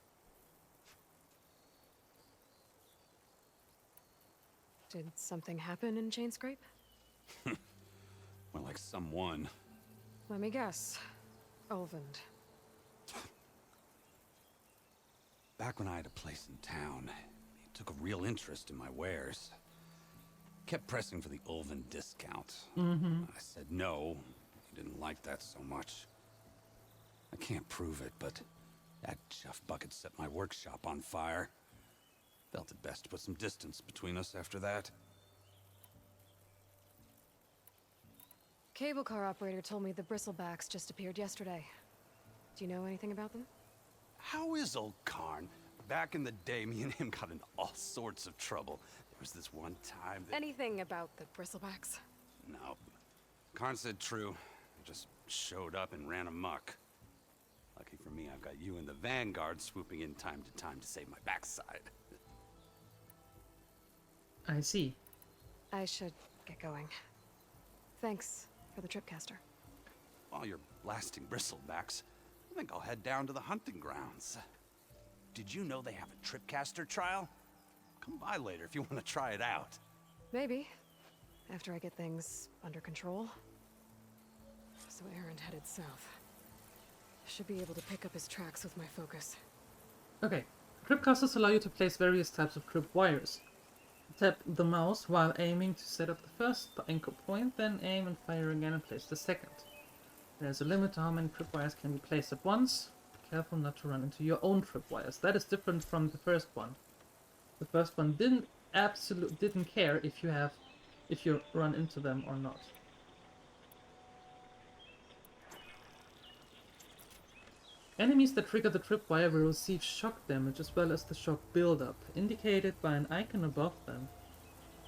Did something happen in Chain Scrape? More like someone. Let me guess. Olvend. Back when I had a place in town, he took a real interest in my wares. Kept pressing for the Ulven discount. I said no. He didn't like that so much. I can't prove it, but that chuff bucket set my workshop on fire. Felt it best to put some distance between us after that. Cable car operator told me the bristlebacks just appeared yesterday. Do you know anything about them? How is old Karn? Back in the day, me and him got into all sorts of trouble. There was this one time that... Anything about the bristlebacks? No. Karn said true. They just showed up and ran amok. Lucky for me, I've got you and the Vanguard swooping in time to save my backside. I see. I should get going. Thanks for the tripcaster. While you're blasting bristlebacks, I think I'll head down to the hunting grounds. Did you know they have a tripcaster trial? Come by later if you want to try it out. Maybe. After I get things under control. So Aaron headed south. Should be able to pick up his tracks with my focus. Okay. Tripcasters allow you to place various types of trip wires. Tap the mouse while aiming to set up the first anchor point, then aim and fire again and place the second. There's a limit to how many tripwires can be placed at once. Be careful not to run into your own tripwires. That is different from the first one. The first one didn't care if you run into them or not. Enemies that trigger the tripwire will receive shock damage as well as the shock buildup, indicated by an icon above them.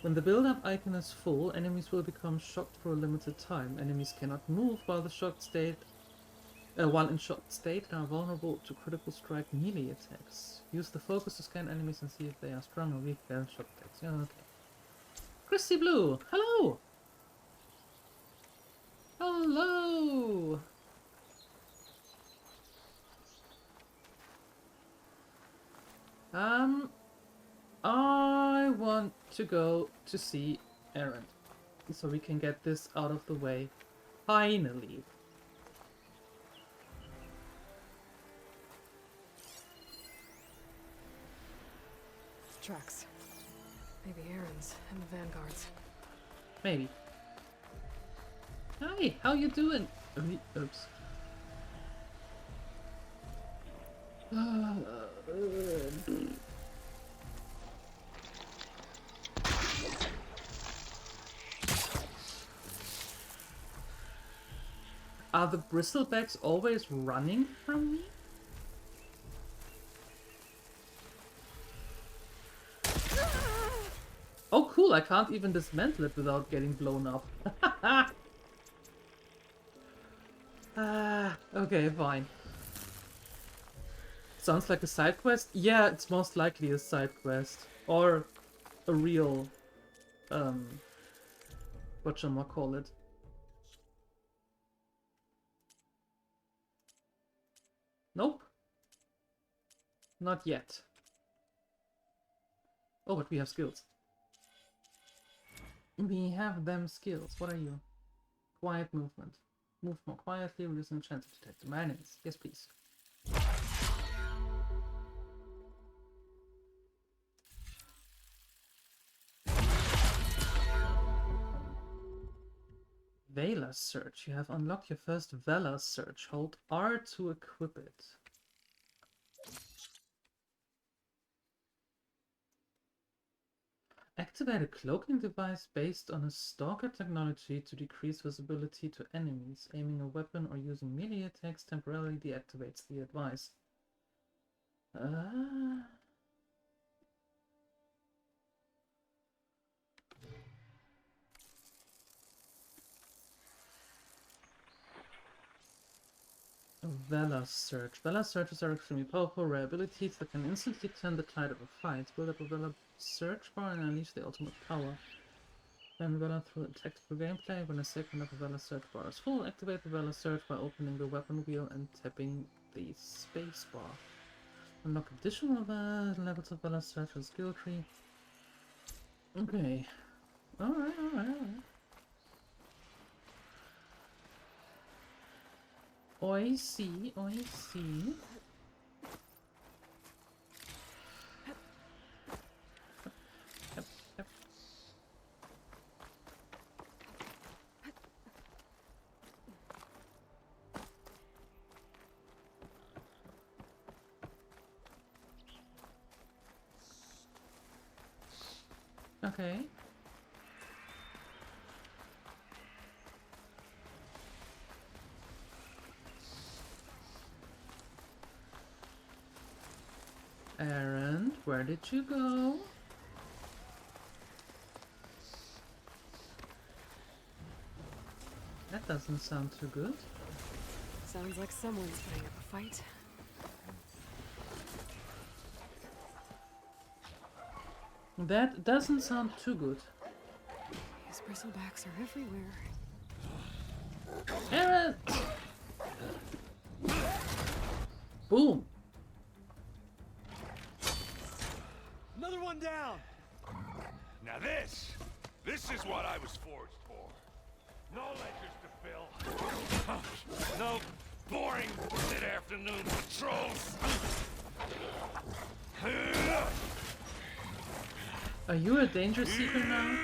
When the build-up icon is full, enemies will become shocked for a limited time. Enemies cannot move while in shocked state and are vulnerable to critical strike melee attacks. Use the focus to scan enemies and see if they are strong or weak against shock attacks. Yeah, okay. Christy Blue, hello! Hello! I want to go to see Aaron, so we can get this out of the way. Finally. Tracks. Maybe Aaron's and the Vanguard's. Maybe. Hi, how you doing? Oops. Are the bristlebacks always running from me? Oh cool, I can't even dismantle it without getting blown up. Okay, fine. Sounds like a side quest? Yeah, it's most likely a side quest. Or a real, whatchamacallit. Nope. Not yet. Oh, but we have skills. We have them skills. What are you? Quiet movement. Move more quietly, reduce the chance to detect my enemies. Yes, please. Vela Search. You have unlocked your first Vela Search. Hold R to equip it. Activate a cloaking device based on a stalker technology to decrease visibility to enemies. Aiming a weapon or using melee attacks temporarily deactivates the device. Vela Search. Vela Searches are extremely powerful, rare abilities that can instantly turn the tide of a fight. Build up a Vela Search bar and unleash the ultimate power. Then Vela through tactical gameplay. When a second of the Vela Search bar is full, activate the Vela Search by opening the weapon wheel and tapping the space bar. Unlock additional levels of Vela Search and skill tree. Okay. Alright. I see. Okay. Aaron, where did you go? That doesn't sound too good. Sounds like someone's putting up a fight. That doesn't sound too good. These bristlebacks are everywhere. Aaron! Boom! Another one down! Now this is what I was forged for. No ledgers to fill. No boring mid-afternoon patrols. Are you a danger seeker now?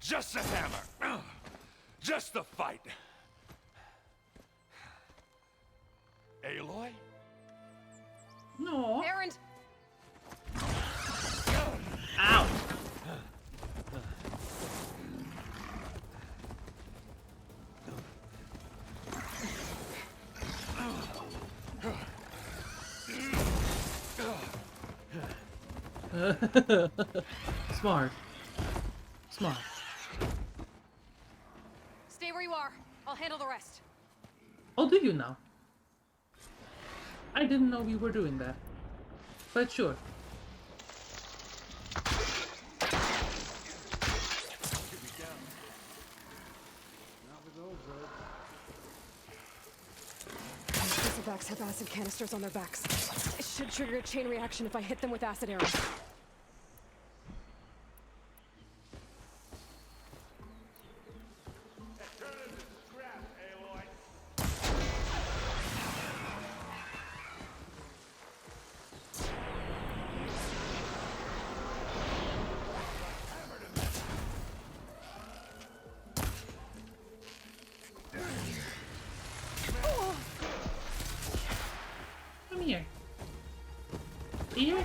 Just a hammer. Just the fight. Aloy? No. Aaron! Ow! Smart. Smart. Stay where you are. I'll handle the rest. Oh, do you now? I didn't know we were doing that. But sure. Bristlebacks have acid canisters on their backs. It should trigger a chain reaction if I hit them with acid arrows. Come here. Here.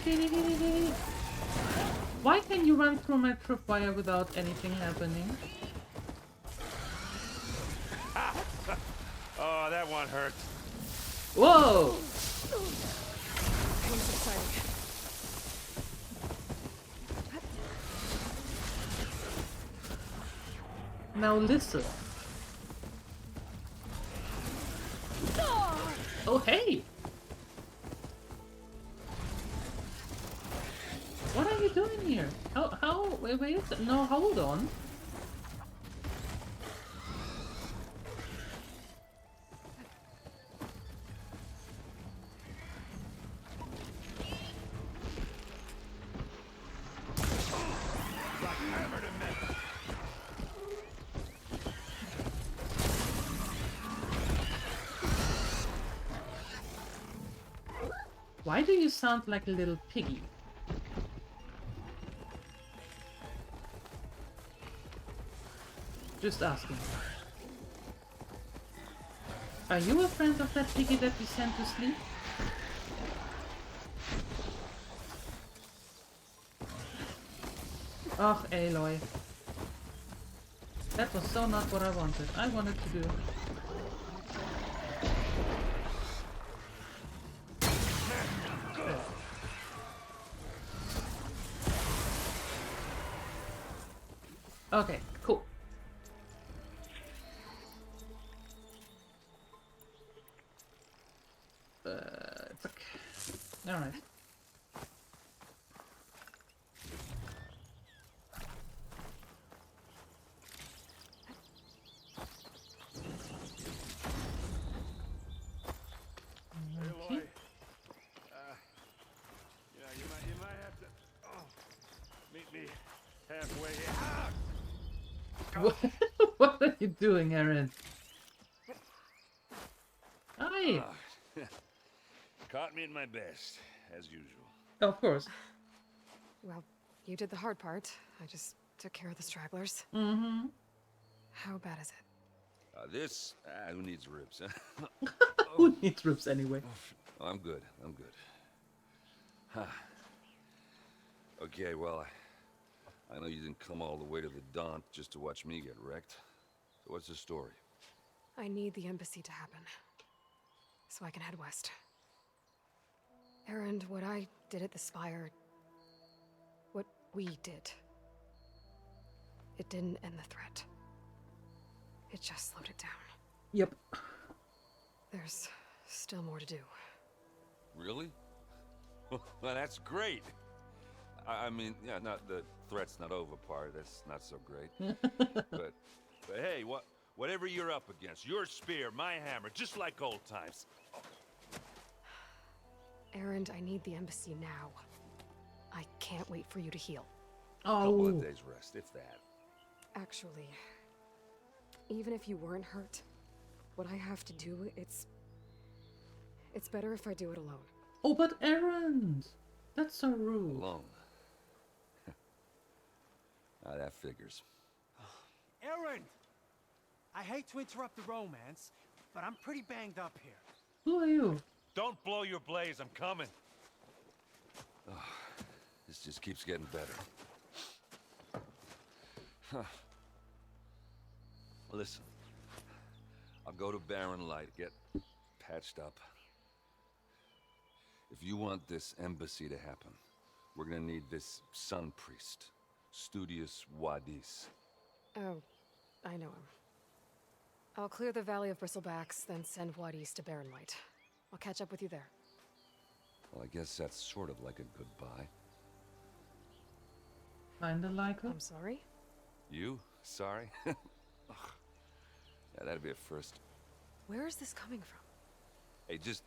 Why can you run through my tripwire without anything happening? Oh, that one hurt. Whoa! Pain's exciting. Now listen. Oh, hey! What are you doing here? Wait, no, hold on. Why do you sound like a little piggy? Just asking. Are you a friend of that piggy that we sent to sleep? Oh, Aloy. That was so not what I wanted. I wanted to do. Okay, cool. It's okay. Alright. Aloy. You might have to meet me halfway. What are you doing, Aaron? Hi! Caught me at my best, as usual. Of course. Well, you did the hard part. I just took care of the stragglers. Mm-hmm. How bad is it? This, who needs ribs, huh? Who needs ribs anyway? I'm good. Okay, well, I know you didn't come all the way to the Daunt just to watch me get wrecked. So what's the story? I need the embassy to happen, so I can head west. Erend, what I did at the Spire... what we did... it didn't end the threat. It just slowed it down. Yep. There's still more to do. Really? Well, that's great. I mean, yeah, not the threat's not over part. That's not so great. but hey, whatever you're up against, your spear, my hammer, just like old times. Erend, I need the embassy now. I can't wait for you to heal. Couple of days rest, if that. Actually, even if you weren't hurt, what I have to do, it's better if I do it alone. Oh, but Erend! That's so rude. Alone. Now that figures. Erend! I hate to interrupt the romance, but I'm pretty banged up here. Who are you? Don't blow your blaze, I'm coming. Oh, this just keeps getting better. Huh. Listen, I'll go to Barren Light, get patched up. If you want this embassy to happen, we're gonna need this sun priest, Studius Wadis. Oh, I know him. I'll clear the Valley of Bristlebacks, then send Wadis to Barren Light. I'll catch up with you there. Well, I guess that's sort of like a goodbye. Kinda like her? I'm sorry? You? Sorry? Ugh. Yeah, that'd be a first. Where is this coming from? Hey, just,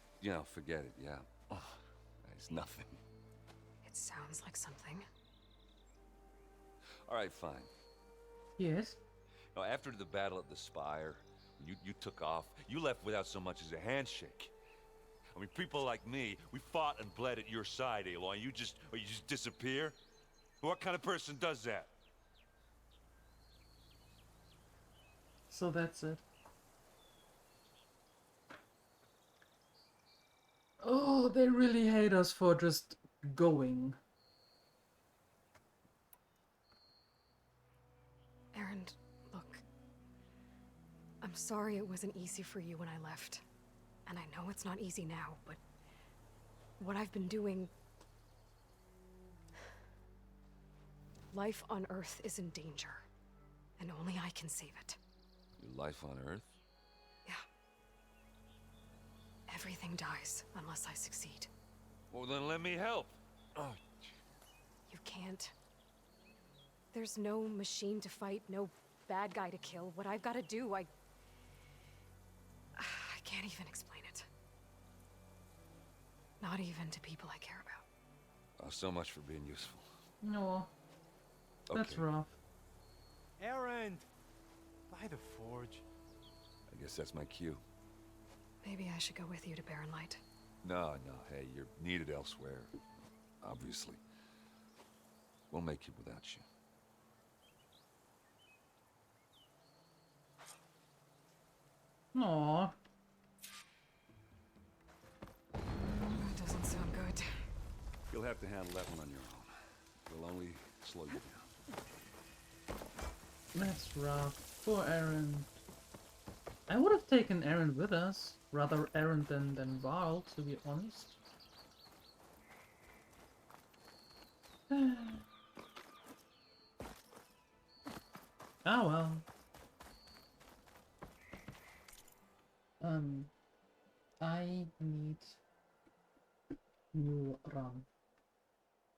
forget it, yeah. Ugh. It's nothing. It sounds like something. All right, fine. Yes. Now, after the battle at the Spire, you took off. You left without so much as a handshake. I mean, people like me, we fought and bled at your side, Aloy. You just disappear? What kind of person does that? So that's it. Oh, they really hate us for just going. Erend, look. I'm sorry it wasn't easy for you when I left. And I know it's not easy now, but what I've been doing... Life on Earth is in danger, and only I can save it. Your life on Earth? Yeah. Everything dies unless I succeed. Well, then let me help. Oh. You can't. There's no machine to fight, no bad guy to kill. What I've got to do, I can't even explain it. Not even to people I care about. Oh, so much for being useful. No. That's Okay. rough. Erend! By the forge. I guess that's my cue. Maybe I should go with you to Barren Light. No, hey, you're needed elsewhere. Obviously. We'll make it without you. Aww. That doesn't sound good. You'll have to handle that one on your own. We'll only slow you down. That's rough. Poor Erend. I would have taken Erend with us. Rather Erend than Varl, to be honest. Ah well. I need new RAM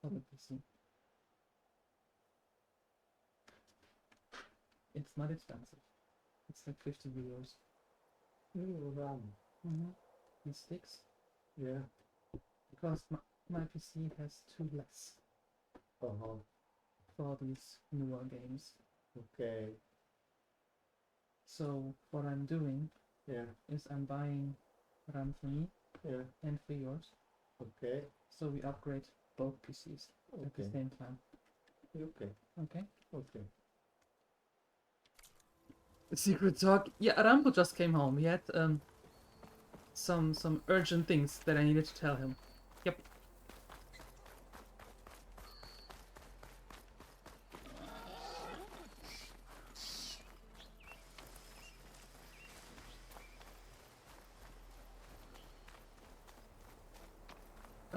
for the PC. It's not expensive. It's like 50 euros. New RAM. It sticks. Yeah. Because my PC has 2 less for these newer games. Okay. So what I'm doing is I'm buying RAM for me and for yours. Okay. So we upgrade both PCs at the same time. Okay. Okay? Okay. Secret talk. Yeah, Rambo just came home. He had some urgent things that I needed to tell him. Yep.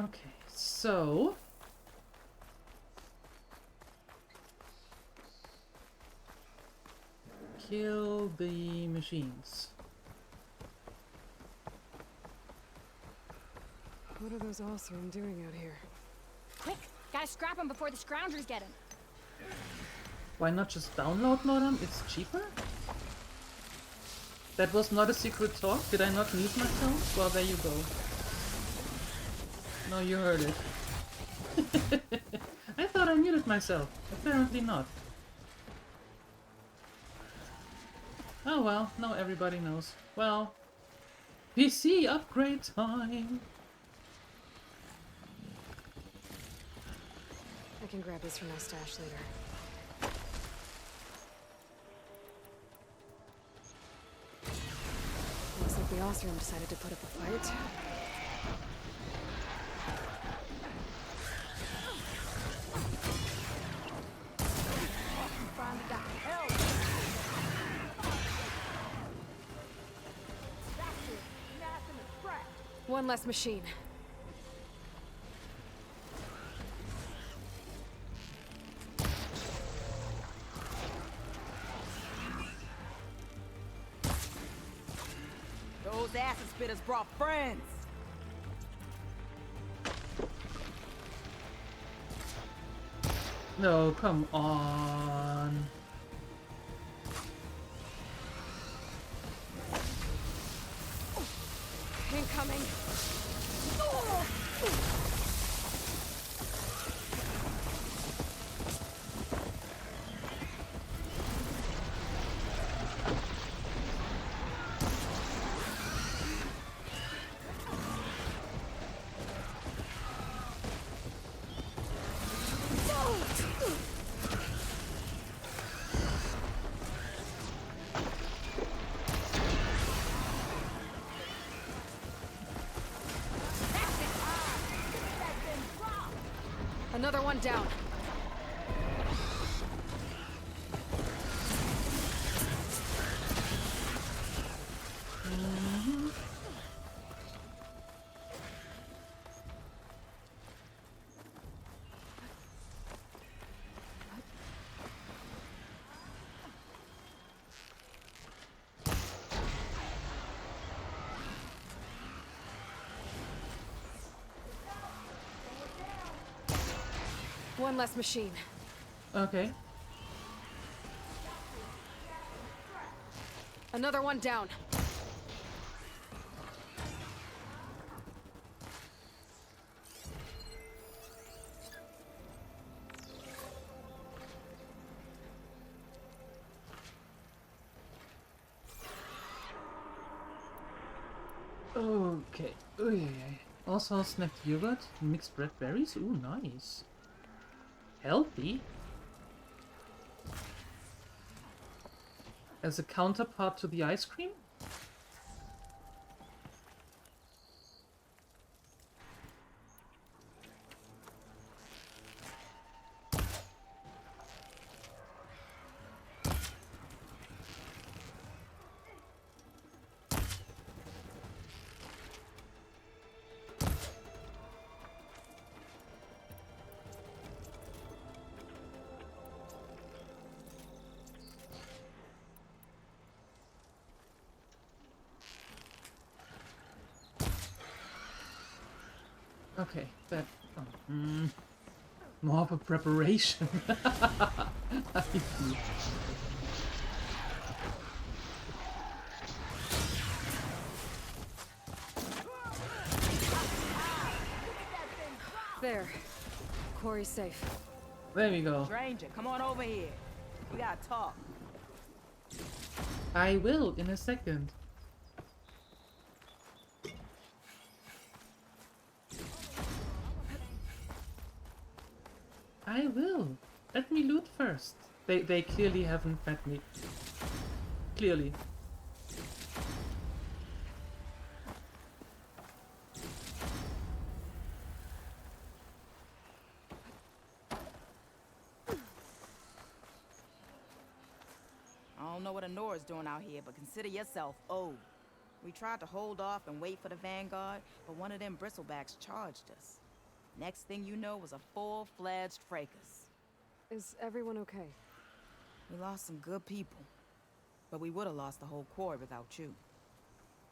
Okay, so kill the machines. What are those Osram doing out here? Quick! Gotta scrap him before the scroungers get him. Why not just download modem? It's cheaper? That was not a secret talk? Did I not mute myself? Well, there you go. No, you heard it. I thought I muted myself. Apparently not. Oh well, now everybody knows. Well, PC upgrade time! I can grab these from my stash later. Looks like the Osram decided to put up a fight. One less machine. Those acid spitters brought friends. No, come on. Incoming. Another one down. One less machine. Okay. Another one down. Okay. Ooh, yeah, yeah. Also snapped yogurt, mixed red berries. Ooh, nice. Healthy. As a counterpart to the ice cream? Okay, that... more of a preparation. I see. There. Quarry's safe. There we go. Stranger, come on over here. We gotta talk. I will in a second. I will. Let me loot first. They clearly haven't fed me. Clearly. I don't know what Anora's doing out here, but consider yourself owed. We tried to hold off and wait for the Vanguard, but one of them bristlebacks charged us. Next thing you know was a full-fledged fracas. Is everyone okay? We lost some good people. But we would have lost the whole quarry without you.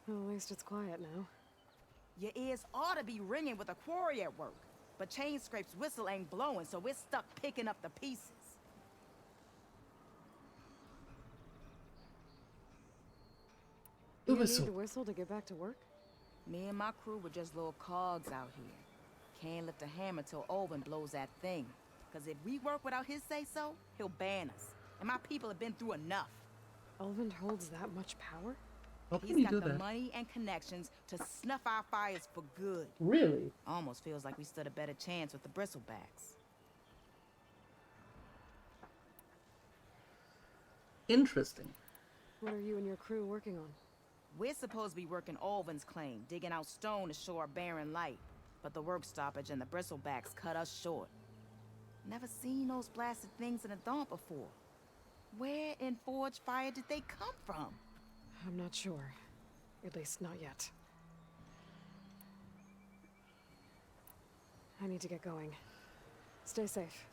Well, at least it's quiet now. Your ears ought to be ringing with a quarry at work. But Chain Scrape's whistle ain't blowing, so we're stuck picking up the pieces. You The whistle. need the whistle to get back to work? Me and my crew were just little cogs out here. Can't lift a hammer till Olvin blows that thing. Cause if we work without his say-so, he'll ban us. And my people have been through enough. Olvin holds that much power? How can He's you got do the that? money and connections to snuff our fires for good. Really? Almost feels like we stood a better chance with the bristlebacks. Interesting. What are you and your crew working on? We're supposed to be working Olvin's claim, digging out stone to show our barren light. But the work stoppage and the bristlebacks cut us short. Never seen those blasted things in a dawn before. Where in Forge Fire did they come from? I'm not sure. At least not yet. I need to get going. Stay safe.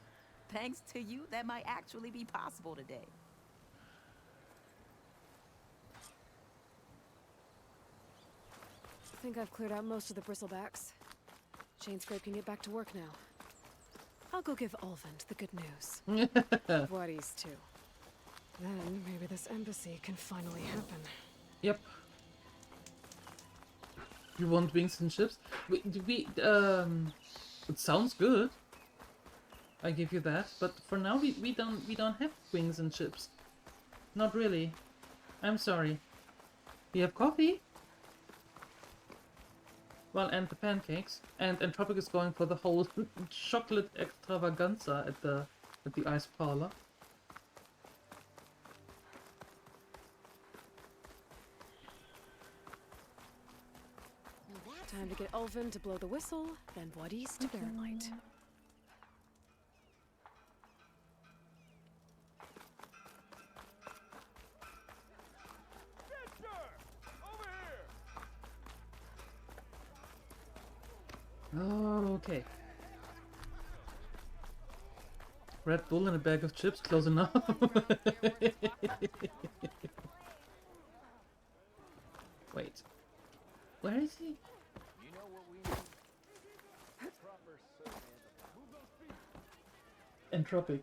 Thanks to you, that might actually be possible today. I think I've cleared out most of the bristlebacks. Chain Scrape can get back to work now. I'll go give Olvin the good news. Wadis too. Then maybe this embassy can finally happen. Yep. You want wings and chips? It sounds good. I give you that, but for now we don't have wings and chips. Not really. I'm sorry. We have coffee. Well, and the pancakes, and Entropic is going for the whole chocolate extravaganza at the ice parlor. Time to get Olvin to blow the whistle, then Wadis to bear light. Oh, okay. Red Bull and a bag of chips, close enough. Wait. Where is he? Entropic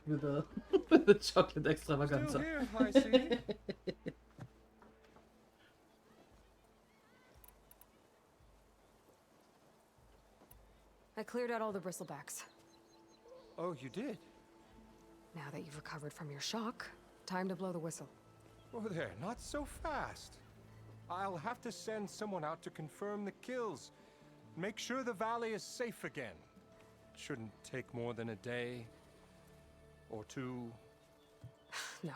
with the with the chocolate extravaganza. Still here, I see. I cleared out all the bristlebacks. Oh, you did? Now that you've recovered from your shock, time to blow the whistle. Oh, there, not so fast. I'll have to send someone out to confirm the kills. Make sure the valley is safe again. Shouldn't take more than a day or two. No.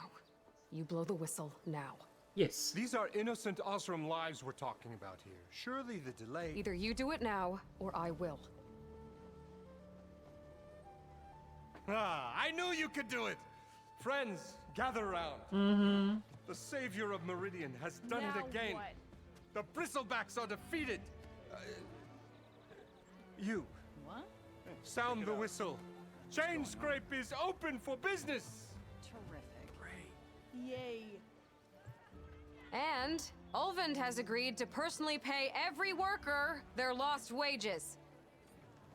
You blow the whistle now. Yes. These are innocent Osram lives we're talking about here. Surely the delay... Either you do it now, or I will. Ah, I knew you could do it! Friends, gather around. The savior of Meridian has done it again. What? The bristlebacks are defeated. You, What? sound the whistle. Chain Scrape is open for business. Terrific. Yay. And Olvin has agreed to personally pay every worker their lost wages.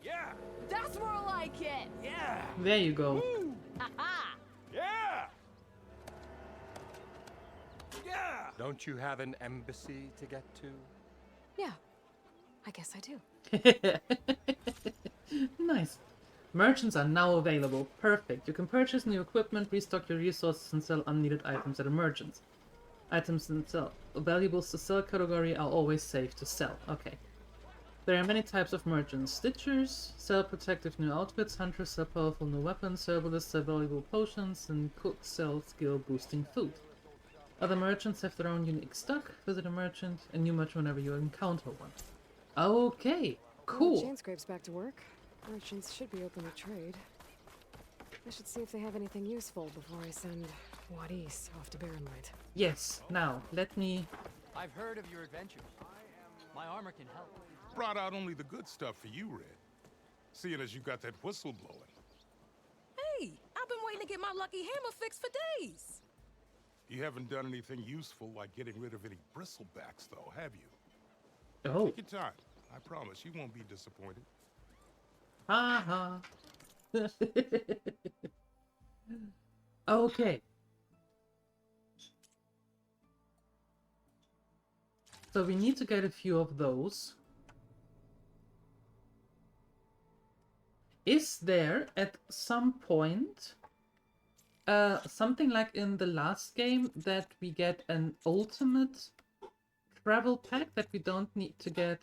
Yeah! That's more like it. Yeah! There you go. Ha-ha. Yeah! Yeah! Don't you have an embassy to get to? Yeah. I guess I do. Nice. Merchants are now available. Perfect. You can purchase new equipment, restock your resources, and sell unneeded items at a merchant. Items themselves. Valuables to sell category are always safe to sell. Okay. There are many types of merchants. Stitchers sell protective new outfits, hunters sell powerful new weapons, herbalists sell valuable potions, and cooks sell skill-boosting food. Other merchants have their own unique stock. Visit a merchant, a new merchant whenever you encounter one. Okay, cool. Chain Scrape's back to work. Merchants should be open to trade. I should see if they have anything useful before I send Wadis off to Barrenlight. Yes, now, let me... I've heard of your adventures. My armor can help. Brought out only the good stuff for you, Red. seeing as you got that whistle blowing. Hey, I've been waiting to get my lucky hammer fixed for days. You haven't done anything useful like getting rid of any bristlebacks, though, have you? Oh. Take your time. I promise you won't be disappointed. Haha. Okay. So we need to get a few of those. Is there at some point something like in the last game that we get an ultimate travel pack that we don't need to get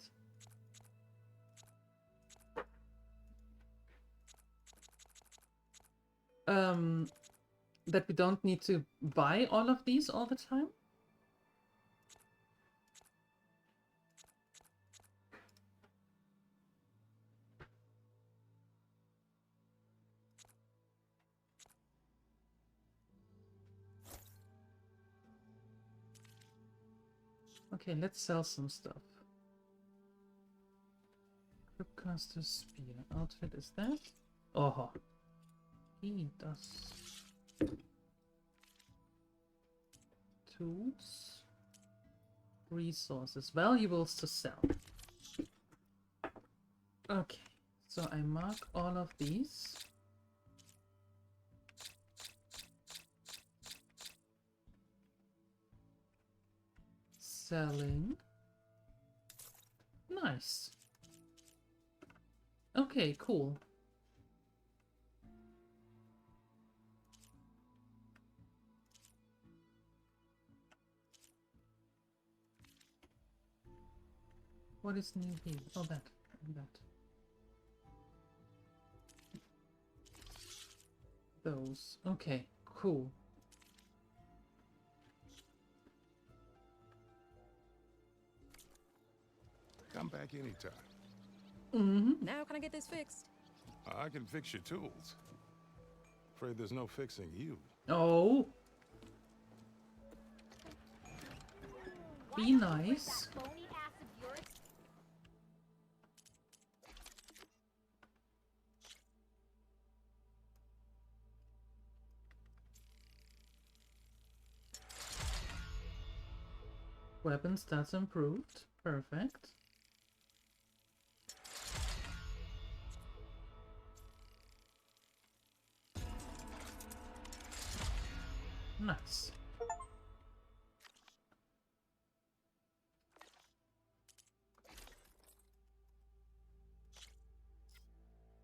that we don't need to buy all of these all the time? Okay, let's sell some stuff. Cryptcaster Spear. Outfit is that? Oh, he does. Tools. Resources. Valuables to sell. Okay, so I mark all of these. Selling. Nice. Okay, cool. What is new here? Oh, that. Those. Okay, cool. Come back anytime. Mm-hmm. Now can I get this fixed? I can fix your tools. Afraid there's no fixing you. Oh. Be nice. Weapon stats improved. Perfect. Nice.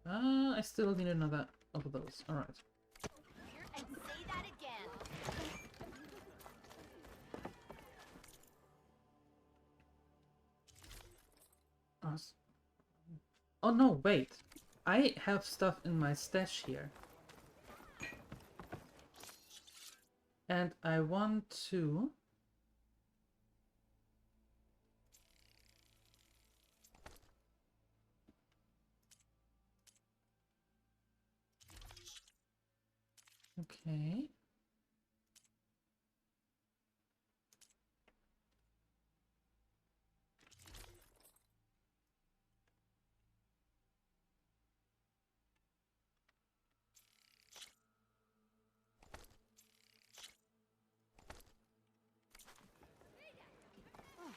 I still need another of those. All right. And say that again. Oh no, wait. I have stuff in my stash here. And I want to... Okay.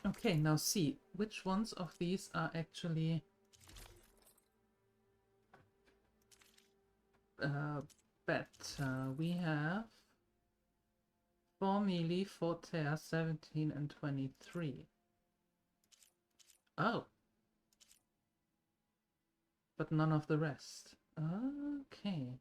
Okay, now see, which ones of these are actually better. We have 4 melee, 4 tear, 17 and 23. Oh. But none of the rest. Okay.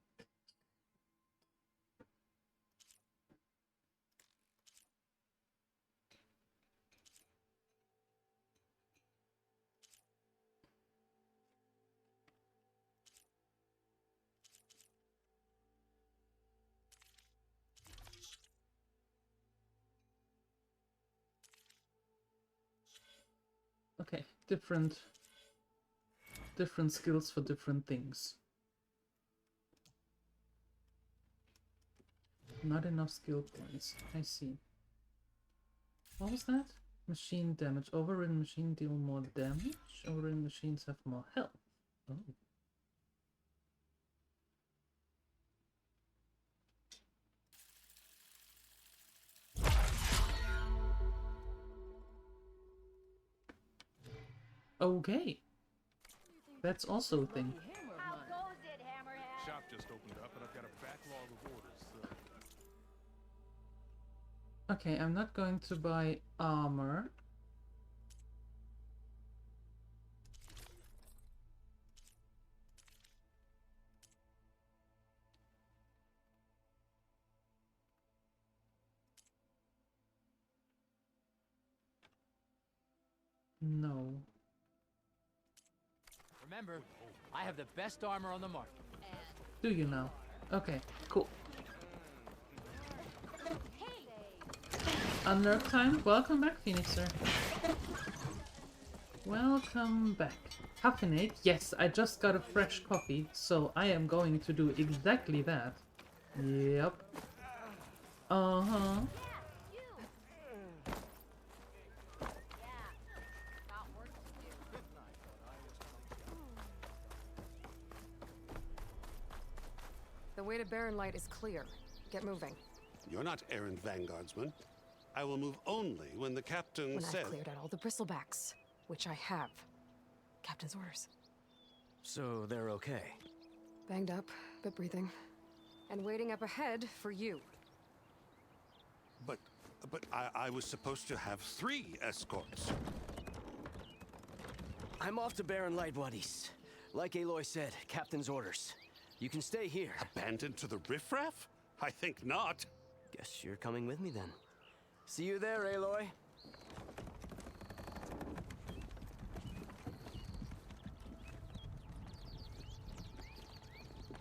Okay, different skills for different things. Not enough skill points. I see. What was that? Machine damage. Overridden machine deal more damage. Overridden machines have more health. Oh. Okay. That's also a thing. How goes it, Hammerhead? Shop just opened up, and I've got a backlog of orders. Okay, I'm not going to buy armor. No. Remember, I have the best armor on the market. Do you now? Okay, cool. Unnerved time? Welcome back, Phoenixer. Welcome back. Caffeinate? Yes, I just got a fresh coffee, so I am going to do exactly that. Yep. Uh-huh. The way to Barren Light is clear. Get moving. You're not errand vanguardsman. I will move only when the captain When says... I've cleared out all the bristlebacks, which I have. Captain's orders. So they're okay. Banged up, but breathing. And waiting up ahead for you. But I was supposed to have 3 escorts. I'm off to Barren Light, buddies. Like Aloy said, captain's orders. You can stay here. Abandoned to the riffraff? I think not. Guess you're coming with me then. See you there, Aloy.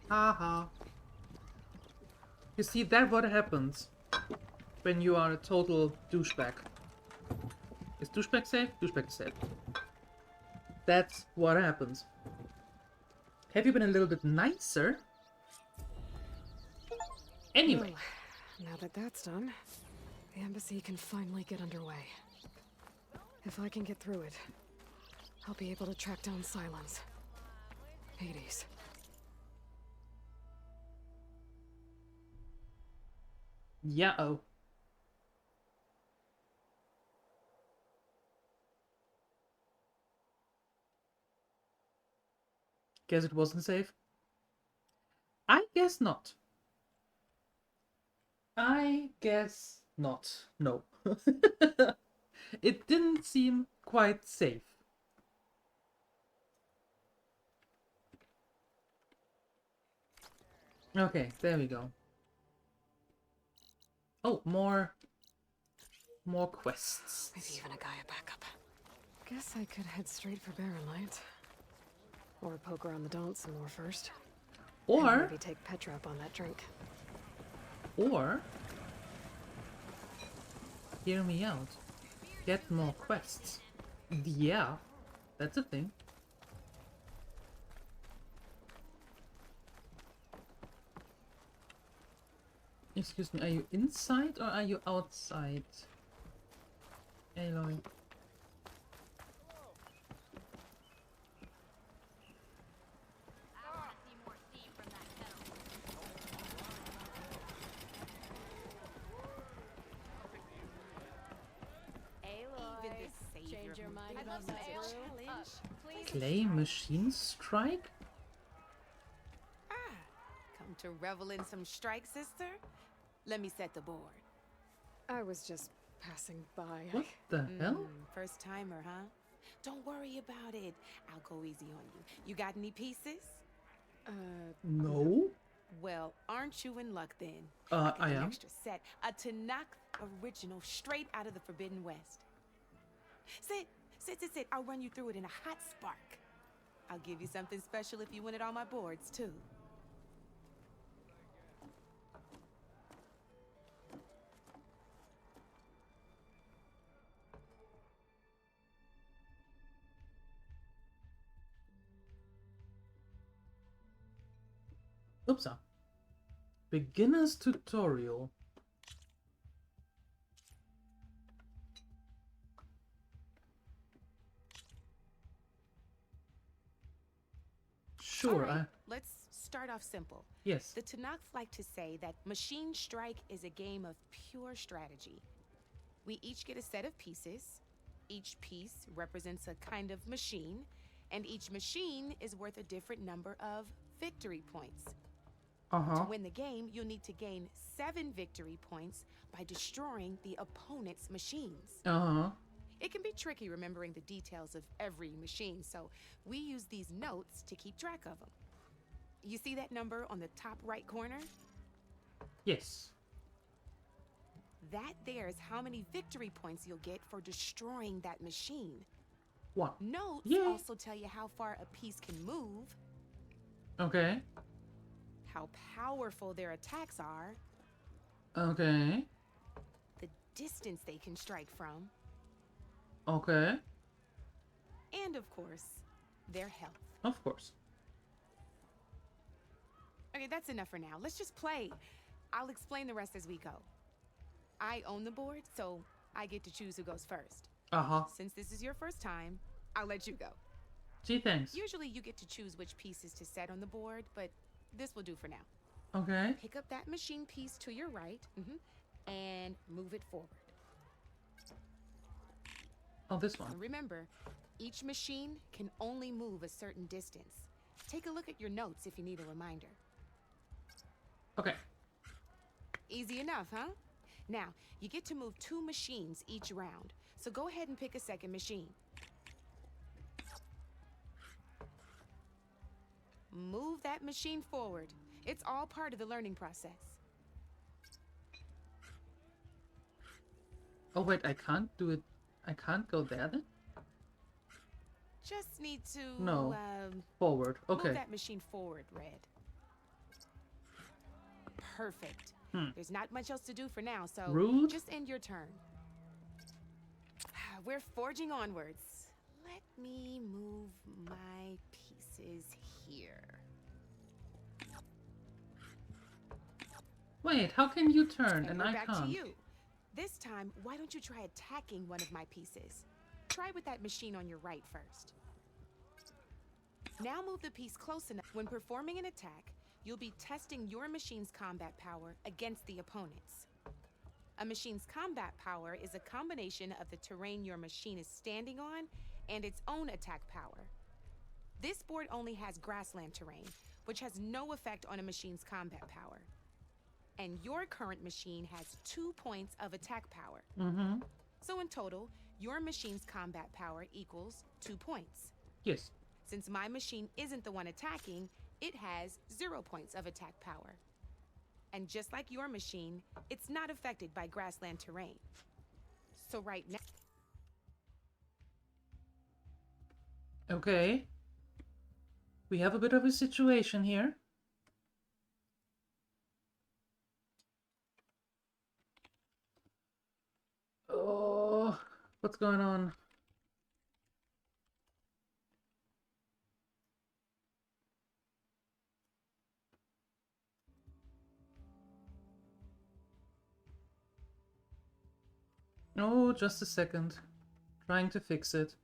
Haha. You see, that's what happens when you are a total douchebag. Is douchebag safe? Douchebag is safe. That's what happens. Have you been a little bit nicer? Anyway. Well, now that that's done, the embassy can finally get underway. If I can get through it, I'll be able to track down Silence. Hades. Yeah-oh. Guess it wasn't safe? I guess not. I guess not. No. It didn't seem quite safe. Okay, there we go. Oh, more quests. Maybe even a Gaia backup. Guess I could head straight for Barren Light. Or poke around the Daunt some more first. Or and maybe take Petra up on that drink. Or hear me out. Get more quests. Yeah, that's a thing. Excuse me, are you inside or are you outside? Aloy. Change your mind about that challenge. Clay machine strike? Come to revel in some strike, sister? Let me set the board. I was just passing by. What the hell? First timer, huh? Don't worry about it. I'll go easy on you. You got any pieces? No. Well, aren't you in luck then? I An am. extra set, a Tanakh original, straight out of the Forbidden West. Sit. I'll run you through it in a hot spark. I'll give you something special if you win it on my boards, too. Oops. Beginner's tutorial. Sure. All right, let's start off simple. Yes. The Tanakh like to say that Machine Strike is a game of pure strategy. We each get a set of pieces. Each piece represents a kind of machine, and each machine is worth a different number of victory points. To win the game, you'll need to gain 7 victory points by destroying the opponent's machines. It can be tricky remembering the details of every machine, so we use these notes to keep track of them. You see that number on the top right corner? Yes. That there is how many victory points you'll get for destroying that machine. What? Notes also tell you how far a piece can move, Okay. how powerful their attacks are, Okay. the distance they can strike from, Okay. and of course, their health. Of course. Okay, that's enough for now. Let's just play. I'll explain the rest as we go. I own the board, so I get to choose who goes first. Since this is your first time, I'll let you go. Gee, thanks. Usually you get to choose which pieces to set on the board, but this will do for now. Okay. Pick up that machine piece to your right, and move it forward. Oh, this one. And remember, each machine can only move a certain distance. Take a look at your notes if you need a reminder. Okay. Easy enough, huh? Now, you get to move 2 machines each round, so go ahead and pick a second machine. Move that machine forward. It's all part of the learning process. Oh, wait, I can't do it. I can't go there then? Just need to... No. Forward. Okay. Move that machine forward, Red. Perfect. There's not much else to do for now, so Rude. just end your turn. We're forging onwards. Let me move my pieces here. Wait, how can you turn and we're I back can't? to you. This time, why don't you try attacking one of my pieces? Try with that machine on your right first. Now move the piece close enough. When performing an attack, you'll be testing your machine's combat power against the opponent's. A machine's combat power is a combination of the terrain your machine is standing on and its own attack power. This board only has grassland terrain, which has no effect on a machine's combat power. And your current machine has 2 points of attack power. So in total, your machine's combat power equals 2 points. Yes. Since my machine isn't the one attacking, it has 0 points of attack power. And just like your machine, it's not affected by grassland terrain. So right now... Okay. We have a bit of a situation here. Oh, what's going on? Oh, just a second. Trying to fix it.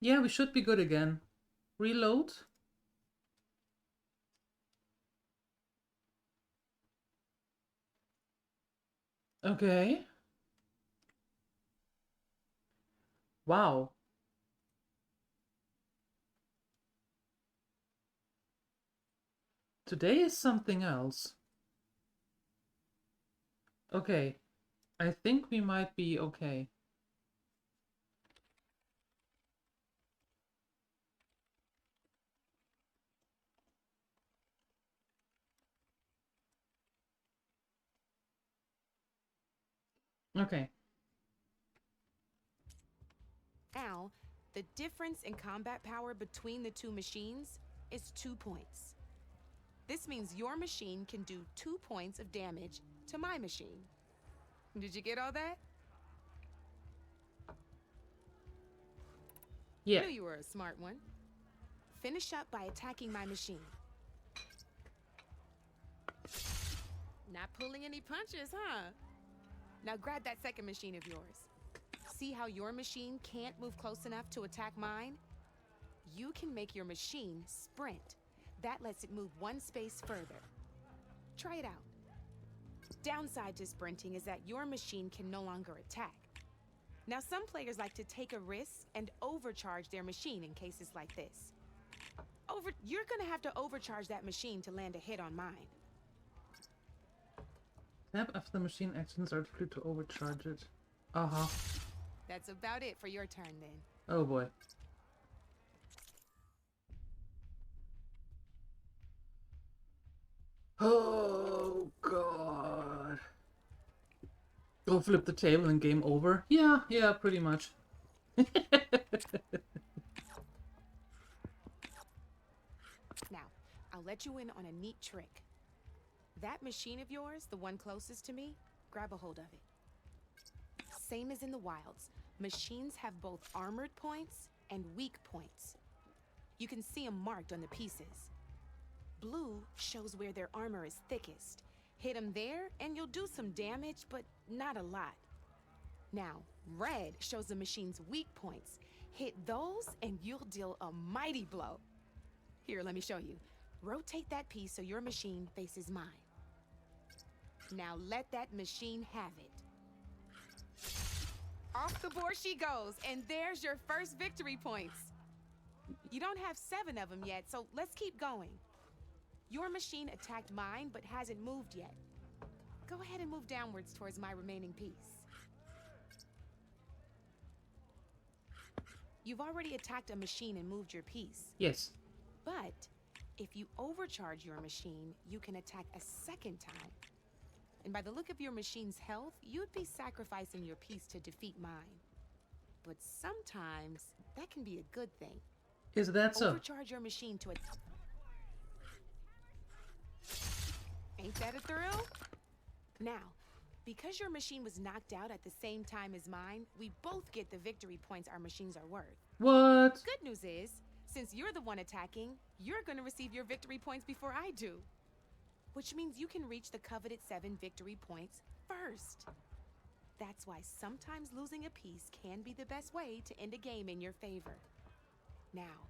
Yeah, we should be good again. Reload. Okay. Wow. Today is something else. Okay. I think we might be okay. Okay. Now, the difference in combat power between the 2 machines is 2 points. This means your machine can do 2 points of damage to my machine. Did you get all that? Yeah. Knew you were a smart one. Finish up by attacking my machine. Not pulling any punches, huh? Now grab that second machine of yours. See how your machine can't move close enough to attack mine? You can make your machine sprint. That lets it move one space further. Try it out. Downside to sprinting is that your machine can no longer attack. Now, some players like to take a risk and overcharge their machine in cases like this. You're gonna have to overcharge that machine to land a hit on mine. Tap after the machine actions are deployed to overcharge it. Uh-huh. That's about it for your turn then. Oh boy. Oh god. Go flip the table and game over? Yeah, pretty much. Now, I'll let you in on a neat trick. That machine of yours, the one closest to me, grab a hold of it. Same as in the wilds, machines have both armored points and weak points. You can see them marked on the pieces. Blue shows where their armor is thickest. Hit them there and you'll do some damage, but not a lot. Now, red shows the machine's weak points. Hit those and you'll deal a mighty blow. Here, let me show you. Rotate that piece so your machine faces mine. Now let that machine have it. Off the board she goes, and there's your first victory points. You don't have 7 of them yet, so let's keep going. Your machine attacked mine, but hasn't moved yet. Go ahead and move downwards towards my remaining piece. You've already attacked a machine and moved your piece. Yes. But if you overcharge your machine, you can attack a second time. And by the look of your machine's health, you'd be sacrificing your piece to defeat mine. But sometimes that can be a good thing. Is that so? Overcharge your machine to Ain't that a thrill? Now, because your machine was knocked out at the same time as mine, we both get the victory points our machines are worth. What? Good news is, since you're the one attacking, you're gonna receive your victory points before I do. Which means you can reach the coveted 7 victory points first. That's why sometimes losing a piece can be the best way to end a game in your favor. Now,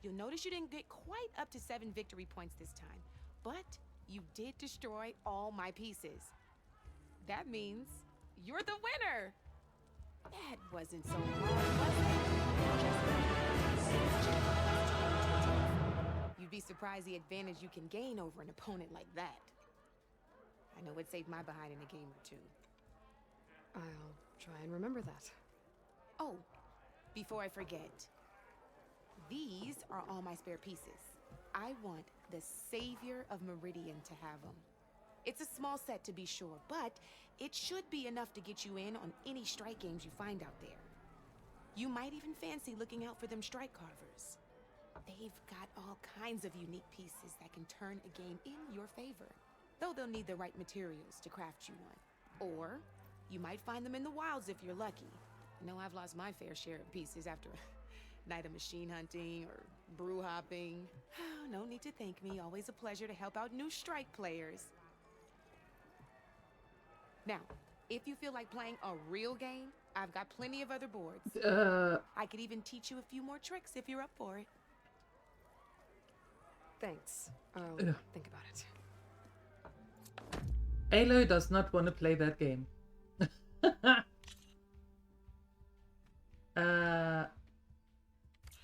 you'll notice you didn't get quite up to 7 victory points this time, but you did destroy all my pieces. That means you're the winner! That wasn't so hard, was it? You'd be surprised the advantage you can gain over an opponent like that. I know it saved my behind in a game or two. I'll try and remember that. Oh, before I forget, these are all my spare pieces. I want the Savior of Meridian to have them. It's a small set to be sure, but it should be enough to get you in on any strike games you find out there. You might even fancy looking out for them strike carvers. They've got all kinds of unique pieces that can turn a game in your favor, though they'll need the right materials to craft you one. Or you might find them in the wilds if you're lucky. I know I've lost my fair share of pieces after a night of machine hunting or brew hopping. No need to thank me. Always a pleasure to help out new strike players. Now, if you feel like playing a real game, I've got plenty of other boards. I could even teach you a few more tricks if you're up for it. Thanks. I'll think about it. Aloy does not want to play that game.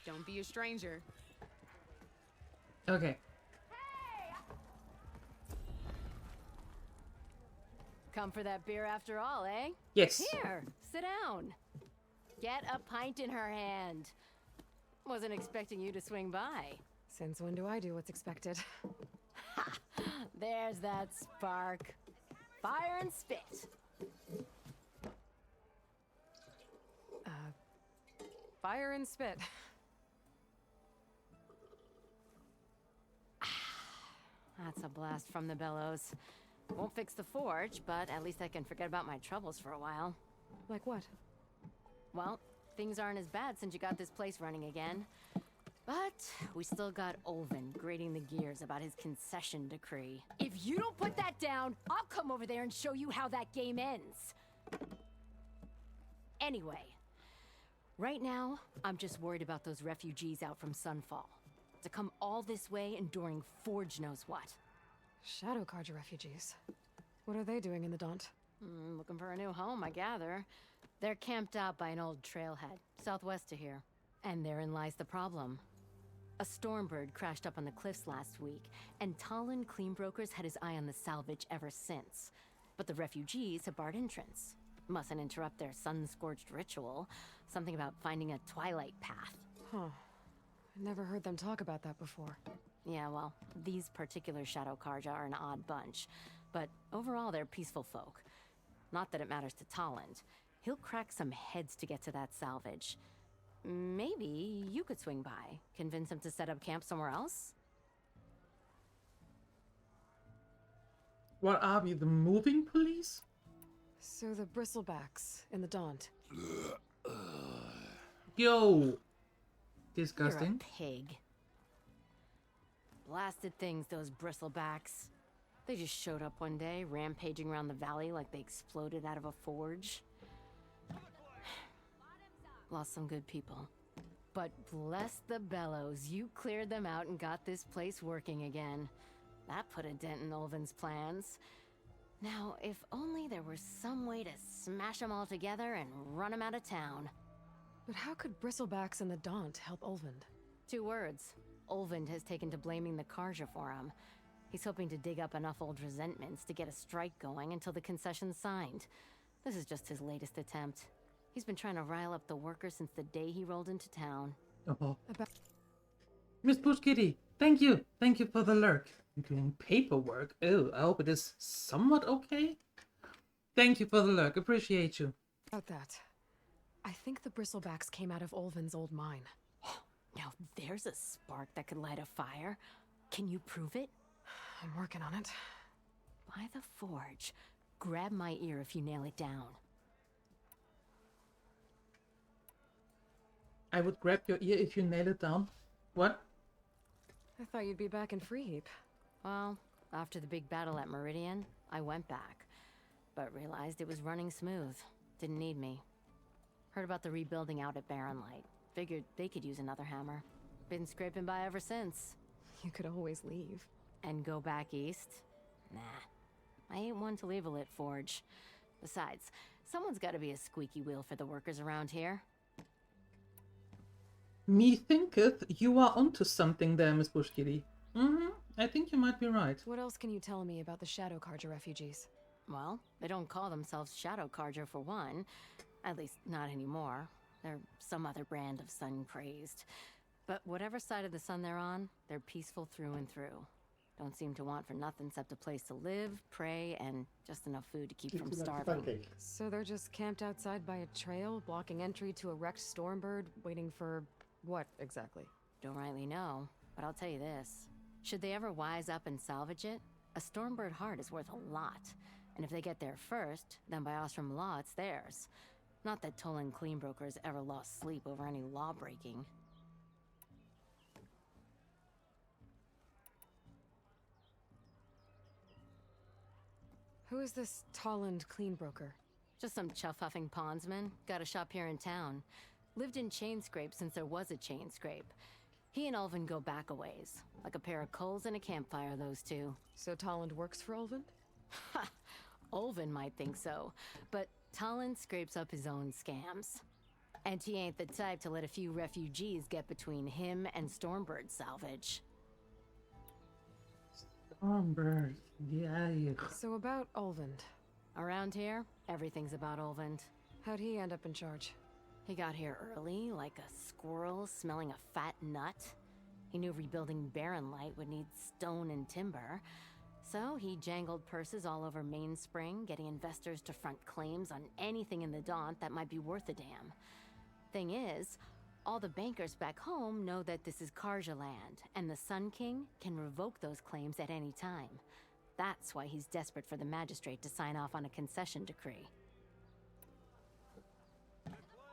Don't be a stranger. Okay. Come for that beer after all, eh? Yes. Here, sit down. Get a pint in her hand. Wasn't expecting you to swing by. Since when do I do what's expected? Ha! There's that spark. Fire and spit. Fire and spit. That's a blast from the bellows. Won't fix the forge, but at least I can forget about my troubles for a while. Like what? Well, things aren't as bad since you got this place running again. But we still got Olvin grating the gears about his concession decree. If you don't put that down, I'll come over there and show you how that game ends. Anyway, right now, I'm just worried about those refugees out from Sunfall. To come all this way enduring Forge knows what. Shadow Carja refugees. What are they doing in the Daunt? Looking for a new home, I gather. They're camped out by an old trailhead, southwest of here. And therein lies the problem. A Stormbird crashed up on the cliffs last week, and Talon Cleanbrokers had his eye on the salvage ever since. But the refugees have barred entrance. Mustn't interrupt their sun-scorched ritual. Something about finding a twilight path. Huh. Never heard them talk about that before. Yeah, well, these particular Shadow Carja are an odd bunch. But overall, they're peaceful folk. Not that it matters to Talon. He'll crack some heads to get to that salvage. Maybe you could swing by, convince him to set up camp somewhere else? What are we, the moving police? So the Bristlebacks in the Daunt. Yo! Disgusting. You're a pig. Blasted things, those Bristlebacks. They just showed up one day, rampaging around the valley like they exploded out of a forge. Lost some good people. But bless the bellows, you cleared them out and got this place working again. That put a dent in Olvin's plans. Now, if only there were some way to smash them all together and run them out of town. But how could Bristlebacks in the Daunt help Olvind? 2 words. Olvind has taken to blaming the Carja for him. He's hoping to dig up enough old resentments to get a strike going until the concession's signed. This is just his latest attempt. He's been trying to rile up the workers since the day he rolled into town. Oh. Miss Bush Kitty, thank you. Thank you for the lurk. Doing paperwork. Oh, I hope it is somewhat okay. Thank you for the lurk. Appreciate you. About that. I think the Bristlebacks came out of Olvin's old mine. Now there's a spark that could light a fire. Can you prove it? I'm working on it. By the forge. Grab my ear if you nail it down. I would grab your ear if you nail it down. What? I thought you'd be back in Freeheap. Well, after the big battle at Meridian, I went back. But realized it was running smooth. Didn't need me. Heard about the rebuilding out at Barren Light. Figured they could use another hammer. Been scraping by ever since. You could always leave. And go back east? Nah. I ain't one to leave a lit forge. Besides, someone's gotta be a squeaky wheel for the workers around here. Methinketh you are onto something there, Miss Bush Kitty. I think you might be right. What else can you tell me about the Shadow Carja refugees? Well, they don't call themselves Shadow Carja for one. At least, not anymore. They're some other brand of sun-crazed. But whatever side of the sun they're on, they're peaceful through and through. Don't seem to want for nothing except a place to live, pray, and just enough food to keep from starving. So they're just camped outside by a trail, blocking entry to a wrecked Stormbird, waiting for what exactly? Don't rightly know, but I'll tell you this. Should they ever wise up and salvage it, a Stormbird heart is worth a lot. And if they get there first, then by Ostrom law, it's theirs. Not that Tolan Cleanbrokers ever lost sleep over any law breaking. Who is this Tolland Cleanbroker? Just some chuff-huffing pondsman. Got a shop here in town. Lived in Chainscrape since there was a Chainscrape. He and Ulvin go back a ways. Like a pair of coals and a campfire, those two. So Tolland works for Ulvin? Ha! Ulvin might think so, but Talon scrapes up his own scams. And he ain't the type to let a few refugees get between him and Stormbird salvage. Stormbird, yeah. So about Ulvin. Around here, everything's about Ulvin. How'd he end up in charge? He got here early, like a squirrel smelling a fat nut. He knew rebuilding Barren Light would need stone and timber. So he jangled purses all over Mainspring, getting investors to front claims on anything in the Daunt that might be worth a damn. Thing is, all the bankers back home know that this is Carja land, and the Sun King can revoke those claims at any time. That's why he's desperate for the magistrate to sign off on a concession decree.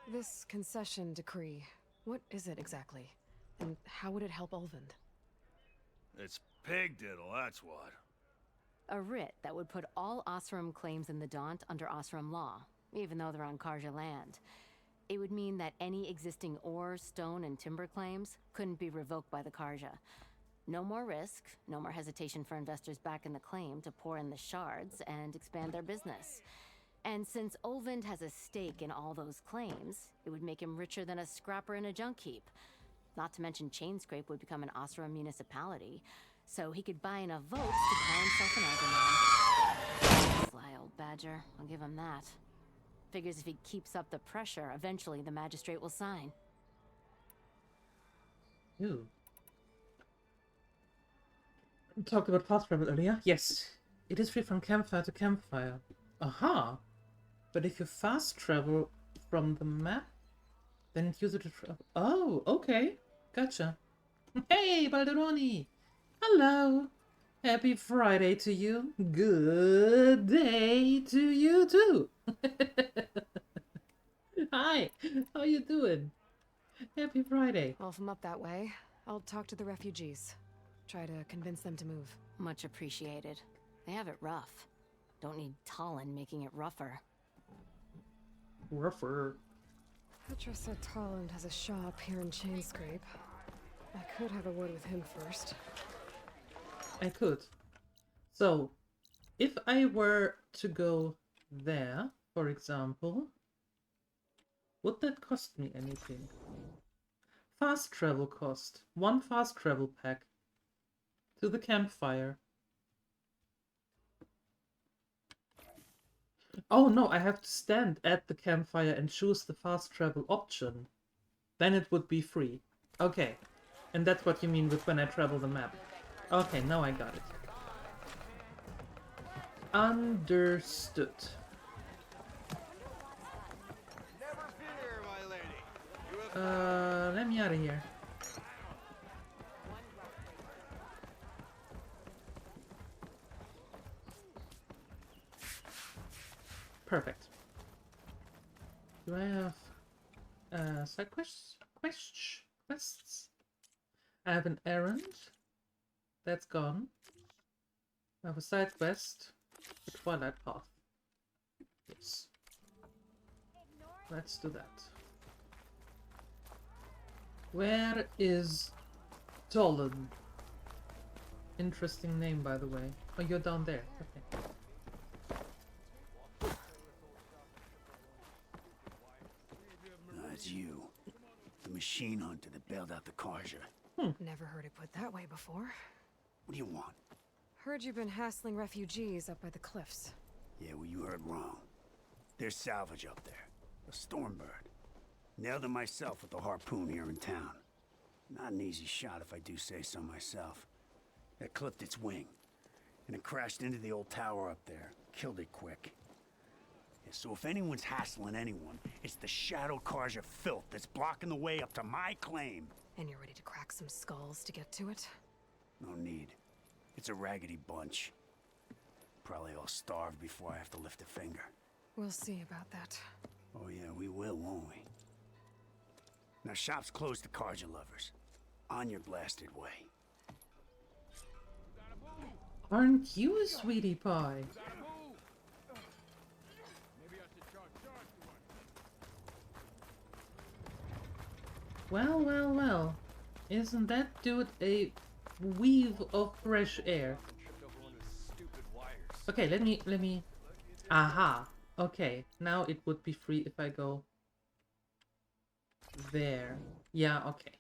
This concession decree, what is it exactly? And how would it help Ulvund? It's pig diddle, that's what. A writ that would put all Osram claims in the Daunt under Osram law, even though they're on Karja land. It would mean that any existing ore, stone, and timber claims couldn't be revoked by the Karja. No more risk, no more hesitation for investors back in the claim to pour in the shards and expand their business. And since Ulvund has a stake in all those claims, it would make him richer than a scrapper in a junk heap. Not to mention Chainscrape would become an Osram municipality, so he could buy enough votes to call himself an alderman. Sly old badger, I'll give him that. Figures if he keeps up the pressure, eventually the magistrate will sign. Ooh. We talked about fast travel earlier. Yes, it is free from campfire to campfire. Aha! But if you fast travel from the map, then use it to travel. Oh, okay. Gotcha. Hey, Balderoni! Hello! Happy Friday to you. Good day to you too. Hi, how you doing? Happy Friday. Well, if I'm up that way, I'll talk to the refugees. Try to convince them to move. Much appreciated. They have it rough. Don't need Talon making it rougher. Rougher. Petra said Talon has a shop here in Chainscrape. I could have a word with him first. I could. So, if I were to go there, for example, would that cost me anything? Fast travel cost. 1 fast travel pack. To the campfire. Oh no, I have to stand at the campfire and choose the fast travel option. Then it would be free. Okay. And that's what you mean with when I travel the map. Okay, now I got it. Understood. Let me out of here. Perfect. Do I have side quests? Quests? I have an errand. That's gone. I have a side quest. The Twilight Path. Yes. Let's do that. Where is Dolan? Interesting name, by the way. Oh, you're down there. Okay. It's you. The machine hunter that bailed out the Karja. Never heard it put that way before. What do you want? Heard you've been hassling refugees up by the cliffs. Yeah, well, you heard wrong. There's salvage up there. A Stormbird. Nailed it myself with the harpoon here in town. Not an easy shot if I do say so myself. That clipped its wing. And it crashed into the old tower up there. Killed it quick. Yeah, so if anyone's hassling anyone, it's the Shadow Karja filth that's blocking the way up to my claim. And you're ready to crack some skulls to get to it? No need. It's a raggedy bunch. Probably all starved before I have to lift a finger. We'll see about that. Oh yeah, we will, won't we? Now shop's closed to Karja lovers. On your blasted way. Aren't you a sweetie pie? Well, well, well. Isn't that dude a weave of fresh air? Okay, let me... Aha! Okay, now it would be free if I go... there. Yeah, okay.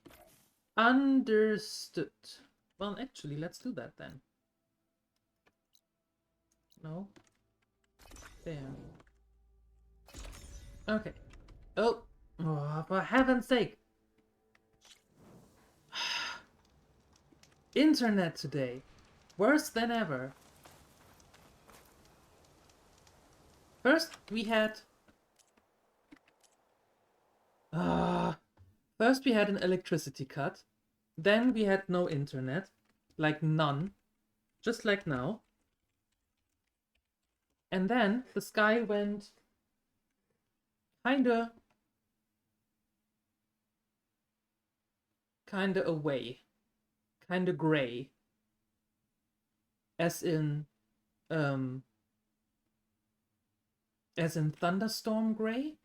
Understood. Well, actually, let's do that then. No. There. Okay. Oh! Oh, for heaven's sake! Internet today. Worse than ever. First we had... First we had an electricity cut. Then we had no internet. Like none. Just like now. And then the sky went... kinda kinda away. Kinda gray. As in thunderstorm gray?